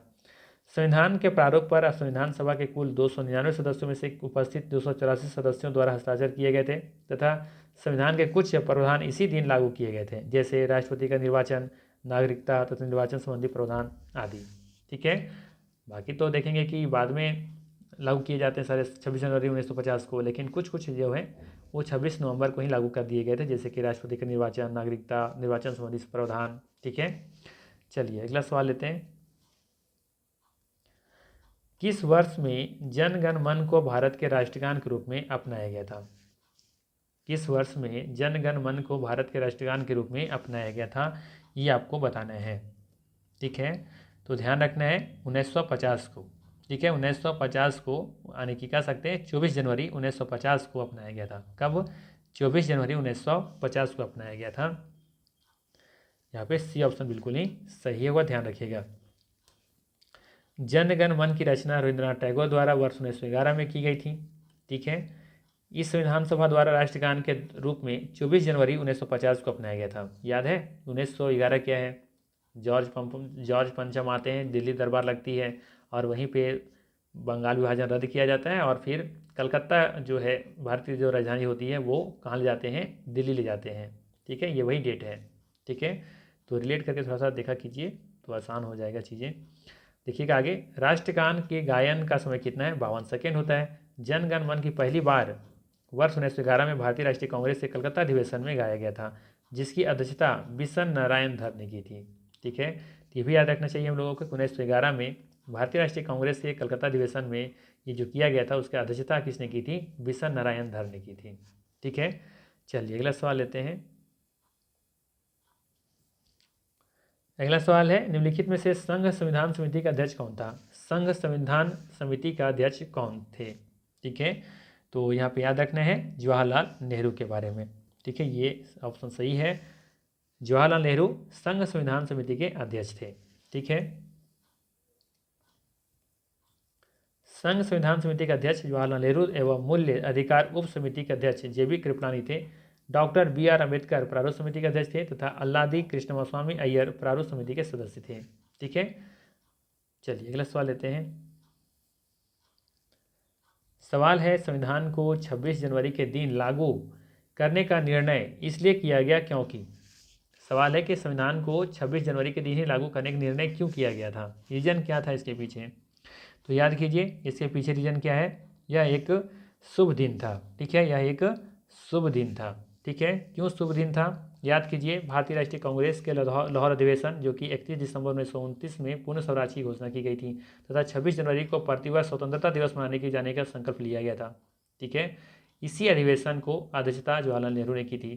संविधान के प्रारूप पर संविधान सभा के कुल 299 सदस्यों में से उपस्थित 284 सदस्यों द्वारा हस्ताक्षर किए गए थे तथा संविधान के कुछ प्रावधान इसी दिन लागू किए गए थे, जैसे राष्ट्रपति का निर्वाचन, नागरिकता तथा निर्वाचन संबंधी प्रावधान आदि। ठीक है, बाकी तो देखेंगे कि बाद में लागू किए जाते हैं सारे 26 जनवरी 1950 को, लेकिन कुछ कुछ जो है वो 26 नवंबर को ही लागू कर दिए गए थे, जैसे कि राष्ट्रपति का निर्वाचन, नागरिकता, निर्वाचन संबंधी प्रावधान। ठीक है, चलिए अगला सवाल लेते हैं, किस वर्ष में जन गण मन को भारत के राष्ट्रगान के रूप में अपनाया गया था? किस वर्ष में जन गण मन को भारत के राष्ट्रगान के रूप में अपनाया गया था, ये आपको बताना है। ठीक है, तो ध्यान रखना है 1950 को। ठीक है, 1950 को, यानी कि कह सकते हैं 24 जनवरी 1950 को अपनाया गया था। कब? 24 जनवरी 1950 को अपनाया गया था। यहाँ पे C ऑप्शन बिल्कुल ही सही होगा, ध्यान रखिएगा। जन गण मन की रचना रविंद्रनाथ टैगोर द्वारा वर्ष 1911 में की गई थी। ठीक है, इस संविधान सभा द्वारा राष्ट्रगान के रूप में 24 जनवरी 1950 को अपनाया गया था। याद है 1911 क्या है? जॉर्ज पंचम आते हैं, दिल्ली दरबार लगती है और वहीं पे बंगाल विभाजन रद्द किया जाता है और फिर कलकत्ता जो है भारतीय जो राजधानी होती है वो कहाँ ले जाते हैं? दिल्ली ले जाते हैं। ठीक है, ये वही डेट है। ठीक है, तो रिलेट करके थोड़ा सा देखा कीजिए तो आसान हो जाएगा चीज़ें। देखिएगा आगे, राष्ट्रगान के गायन का समय कितना है? 52 सेकेंड होता है। जन गण मन की पहली बार वर्ष 1911 में भारतीय राष्ट्रीय कांग्रेस के कलकत्ता अधिवेशन में गाया गया था, जिसकी अध्यक्षता बिशन नारायण धर ने की थी। ठीक है, तो ये भी याद रखना चाहिए हम लोगों को, 1911 में भारतीय राष्ट्रीय कांग्रेस के कलकत्ता अधिवेशन में ये जो किया गया था उसकी अध्यक्षता किसने की थी? बिशन नारायण धर ने की थी। ठीक है, चलिए अगला सवाल लेते हैं। अगला सवाल है, निम्नलिखित में से संघ संविधान समिति का अध्यक्ष कौन था? संघ संविधान समिति का अध्यक्ष कौन थे? ठीक है, तो यहाँ पे याद रखना है जवाहरलाल नेहरू के बारे में। ठीक है, ये ऑप्शन सही है, जवाहरलाल नेहरू संघ संविधान समिति के अध्यक्ष थे। ठीक है, संघ संविधान समिति के अध्यक्ष जवाहरलाल नेहरू एवं मूल्य अधिकार उप समिति के अध्यक्ष JB कृपलानी थे। डॉक्टर BR अम्बेडकर प्रारूप समिति के अध्यक्ष थे तथा अल्लादी कृष्णस्वामी अय्यर प्रारूप समिति के सदस्य थे। ठीक है, चलिए अगला सवाल लेते हैं। सवाल है, संविधान को 26 जनवरी के दिन लागू करने का निर्णय इसलिए किया गया क्योंकि? सवाल है कि संविधान को 26 जनवरी के दिन ही लागू करने का निर्णय क्यों किया गया था? रीजन क्या था इसके पीछे? तो याद कीजिए, इसके पीछे रीजन क्या है? यह एक शुभ दिन था। ठीक है, यह एक शुभ दिन था। ठीक है, क्यों शुभ दिन था? याद कीजिए, भारतीय राष्ट्रीय कांग्रेस के लाहौर अधिवेशन जो कि 31 दिसंबर 1929 में पूर्ण स्वराज की घोषणा की गई थी तथा 26 जनवरी को प्रतिवर्ष स्वतंत्रता दिवस मनाने के जाने का संकल्प लिया गया था। ठीक है, इसी अधिवेशन को अध्यक्षता जवाहरलाल नेहरू ने की थी।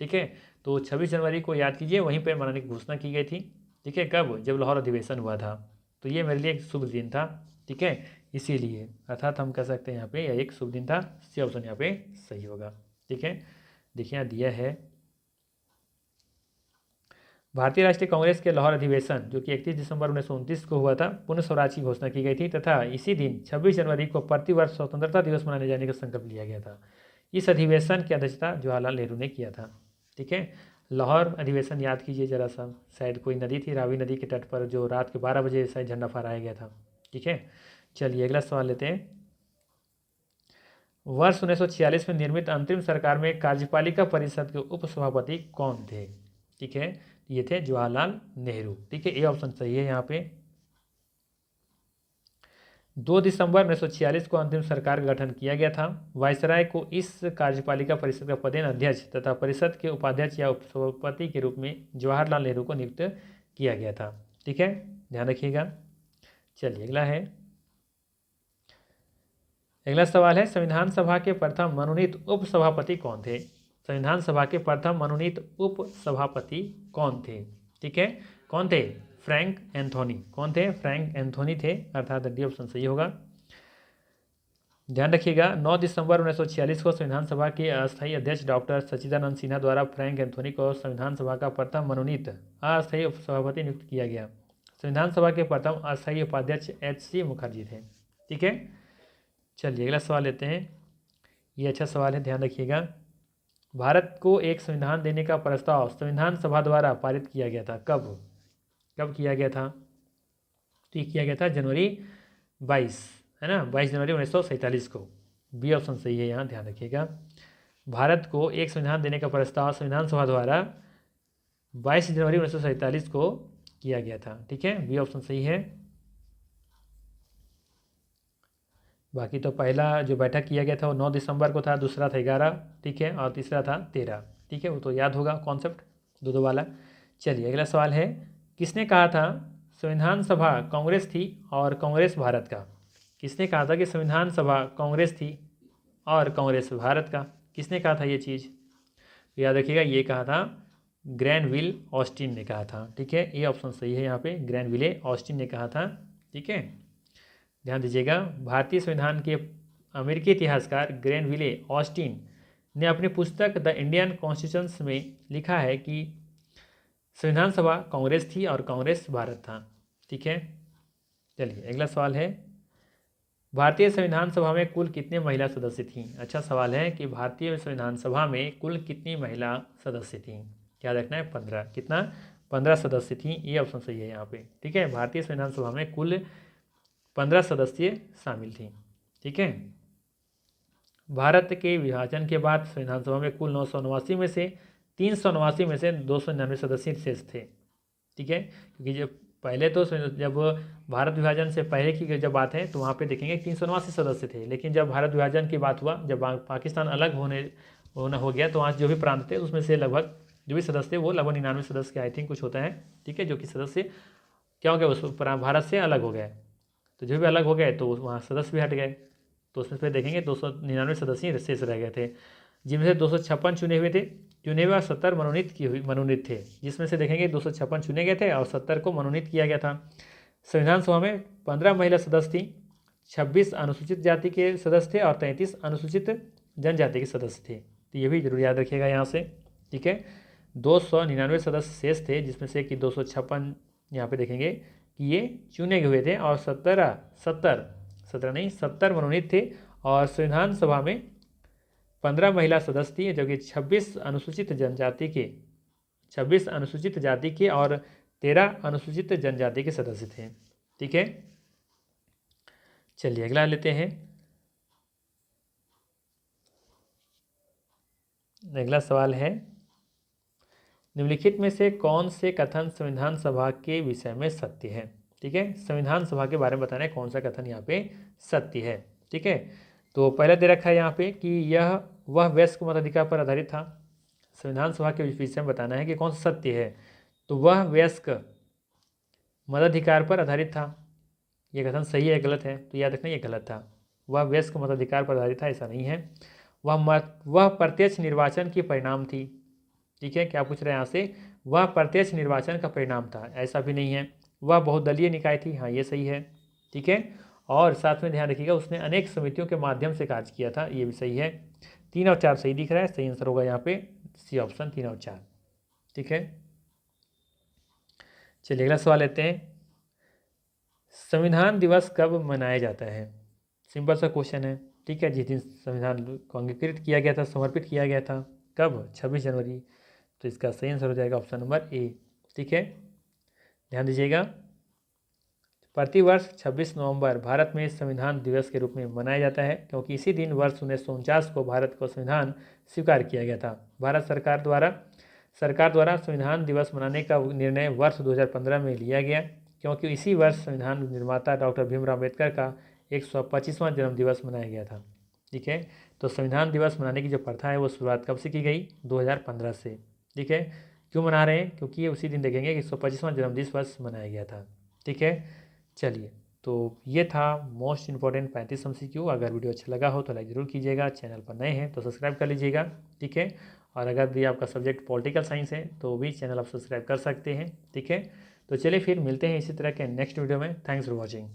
ठीक है, तो 26 जनवरी को याद कीजिए वहीं पर मनाने की घोषणा की गई थी। ठीक है, कब? जब लाहौर अधिवेशन हुआ था। तो ये मेरे लिए एक शुभ दिन था। ठीक है, इसीलिए अर्थात हम कह सकते हैं यहाँ पे यह एक शुभ दिन था। सी ऑप्शन यहाँ पे सही होगा। ठीक है, देखिए यहाँ दिया है, भारतीय राष्ट्रीय कांग्रेस के लाहौर अधिवेशन जो कि 31 दिसंबर 1929 को हुआ था, पूर्ण स्वराज की घोषणा की गई थी तथा इसी दिन 26 जनवरी को प्रतिवर्ष स्वतंत्रता दिवस मनाने जाने का संकल्प लिया गया था। इस अधिवेशन की अध्यक्षता जवाहरलाल नेहरू ने किया था। ठीक है, लाहौर अधिवेशन याद कीजिए जरा सा, शायद कोई नदी थी रावी नदी के तट पर, जो रात के 12 बजे शायद झंडा फहराया गया था। ठीक है, चलिए अगला सवाल लेते हैं। वर्ष 1946 में निर्मित अंतरिम सरकार में कार्यपालिका परिषद के उपसभापति कौन थे? ठीक है, ये थे जवाहरलाल नेहरू। ठीक है, ए ऑप्शन सही है यहाँ पे। 2 दिसंबर 1946 को अंतिम सरकार का गठन किया गया था। वायसराय को इस कार्यपालिका परिषद का पदेन अध्यक्ष तथा परिषद के उपाध्यक्ष या उपसभापति के रूप में जवाहरलाल नेहरू को नियुक्त किया गया था। ठीक है, ध्यान रखिएगा। चलिए अगला है, अगला सवाल है, संविधान सभा के प्रथम मनोनीत उपसभापति कौन थे? संविधान सभा के प्रथम मनोनीत उपसभापति कौन थे? ठीक है, कौन थे? Frank Anthony. कौन थे? फ्रैंक एंथोनी थे, अर्थात डी ऑप्शन सही होगा। ध्यान रखिएगा, 9 दिसंबर 1946 को संविधान सभा के अस्थायी अध्यक्ष डॉक्टर सच्चिदानंद सिन्हा द्वारा फ्रैंक एंथोनी को संविधान सभा का प्रथम मनोनीत अस्थायी उपसभापति नियुक्त किया गया। संविधान सभा के प्रथम अस्थायी उपाध्यक्ष HC मुखर्जी थे। ठीक है, चलिए अगला सवाल लेते हैं। ये अच्छा सवाल है, ध्यान रखिएगा। भारत को एक संविधान देने का प्रस्ताव संविधान सभा द्वारा पारित किया गया था। कब किया गया था? तो ये किया गया था जनवरी 22, है ना, 22 जनवरी 1947 को। बी ऑप्शन सही है यहाँ, ध्यान रखिएगा। भारत को एक संविधान देने का प्रस्ताव संविधान सभा द्वारा 22 जनवरी 1947 को किया गया था। ठीक है, बी ऑप्शन सही है। बाकी तो पहला जो बैठक किया गया था वो 9 दिसंबर को था, दूसरा था 11, ठीक है, और तीसरा था 13। ठीक है, वो तो याद होगा कॉन्सेप्ट दो वाला। चलिए अगला सवाल है, किसने कहा था संविधान सभा कांग्रेस थी और कांग्रेस भारत का? किसने कहा था कि संविधान सभा कांग्रेस थी और कांग्रेस भारत का? किसने कहा था ये चीज़? तो याद रखिएगा, ये कहा था ग्रैनविल ऑस्टिन ने कहा था। ठीक है, ये ऑप्शन सही है यहाँ पे, ग्रैनविले ऑस्टिन ने कहा था। ठीक है, ध्यान दीजिएगा, भारतीय संविधान के अमेरिकी इतिहासकार ग्रैनविले ऑस्टिन ने अपनी पुस्तक द इंडियन कॉन्स्टिट्यूशन में लिखा है कि संविधान सभा कांग्रेस थी और कांग्रेस भारत था। ठीक है, चलिए अगला सवाल है, भारतीय संविधान सभा में कुल कितने महिला सदस्य थीं? अच्छा सवाल है कि भारतीय संविधान सभा में कुल कितनी महिला सदस्य थीं? क्या रखना है? 15। कितना? 15 सदस्य थीं, ये ऑप्शन सही है यहाँ पे। ठीक है, भारतीय संविधान सभा में कुल 15 सदस्य शामिल थीं। ठीक है, भारत के विभाजन के बाद संविधान सभा में कुल 989 में से 389 में से 299 सदस्य शेष थे। ठीक है, क्योंकि जब पहले तो जब भारत विभाजन से पहले की जब बात है तो वहाँ पे देखेंगे 389 सदस्य थे, लेकिन जब भारत विभाजन की बात हुआ, जब पाकिस्तान अलग होना हो गया, तो वहाँ जो भी प्रांत थे उसमें से लगभग जो भी सदस्य थे वो लगभग 99 सदस्य के आई थिंक कुछ होता है। ठीक है, जो कि सदस्य क्या हो गया, उस भारत से अलग हो गए, तो जो भी अलग हो गए तो वहाँ सदस्य भी हट गए, तो उसमें फिर देखेंगे 299 सदस्य शेष रह गए थे, जिनमें से 256 चुने हुए थे, चुने हुए और 70 मनोनीत थे, जिसमें से देखेंगे 256 चुने गए थे और 70 को मनोनीत किया गया था। संविधान सभा में 15 महिला सदस्य थी, 26 अनुसूचित जाति के सदस्य थे और 33 अनुसूचित जनजाति के सदस्य थे। तो ये भी जरूर याद रखिएगा यहाँ से। ठीक है, 299 सदस्य शेष थे, जिसमें से कि 256 यहाँ पे देखेंगे कि ये चुने हुए थे और 70 मनोनीत थे, और संविधान सभा में 15 महिला सदस्य थी, जबकि 26 अनुसूचित जाति के और 13 अनुसूचित जनजाति के सदस्य थे। ठीक है, चलिए अगला लेते हैं। अगला सवाल है, निम्नलिखित में से कौन से कथन संविधान सभा के विषय में सत्य है? ठीक है, संविधान सभा के बारे में बताना है कौन सा कथन यहाँ पे सत्य है। ठीक है, तो पहला दे रखा है यहाँ पे कि वह वयस्क मताधिकार पर आधारित था। संविधान सभा के विषय में बताना है कि कौन सा सत्य है, तो वह वयस्क मताधिकार पर आधारित था। ये कथन सही है गलत है? तो याद रखना ये गलत था, वह वयस्क मताधिकार पर आधारित था, ऐसा नहीं है। वह प्रत्यक्ष निर्वाचन की परिणाम थी। ठीक है, क्या पूछ रहे हैं यहाँ से? वह प्रत्यक्ष निर्वाचन का परिणाम था, ऐसा भी नहीं है। वह बहुदलीय निकाय थी, हाँ ये सही है। ठीक है, और साथ में ध्यान रखिएगा उसने अनेक समितियों के माध्यम से कार्य किया था, ये भी सही है। 3 और 4 सही दिख रहा है, सही आंसर होगा यहाँ पे सी ऑप्शन, 3 और 4। ठीक है, चलिए अगला सवाल लेते हैं। संविधान दिवस कब मनाया जाता है? सिंपल सा क्वेश्चन है, ठीक है। जिस दिन संविधान को अंगीकृत किया गया था, समर्पित किया गया था, कब? 26 जनवरी। तो इसका सही आंसर हो जाएगा ऑप्शन नंबर ए, ठीक है। ध्यान दीजिएगा, प्रतिवर्ष 26 नवंबर भारत में संविधान दिवस के रूप में मनाया जाता है, क्योंकि इसी दिन वर्ष 1949 को भारत को संविधान स्वीकार किया गया था। भारत सरकार द्वारा संविधान दिवस मनाने का निर्णय वर्ष 2015 में लिया गया, क्योंकि इसी वर्ष संविधान निर्माता डॉक्टर भीमराव अम्बेडकर का 125वां जन्म दिवस मनाया गया था, ठीक है। तो संविधान दिवस मनाने की जो प्रथा है वो शुरुआत कब से की गई? 2015 से, ठीक है। क्यों मना रहे हैं? क्योंकि ये उसी दिन देखेंगे कि 125वां जन्मदिवस मनाया गया था, ठीक है। चलिए, तो ये था मोस्ट इंपॉर्टेंट 35 MCQ। अगर वीडियो अच्छा लगा हो तो लाइक ज़रूर कीजिएगा, चैनल पर नए हैं तो सब्सक्राइब कर लीजिएगा, ठीक है। और अगर भी आपका सब्जेक्ट पॉलिटिकल साइंस है तो भी चैनल आप सब्सक्राइब कर सकते हैं, ठीक है। तो चलिए फिर मिलते हैं इसी तरह के नेक्स्ट वीडियो में। Thanks for watching.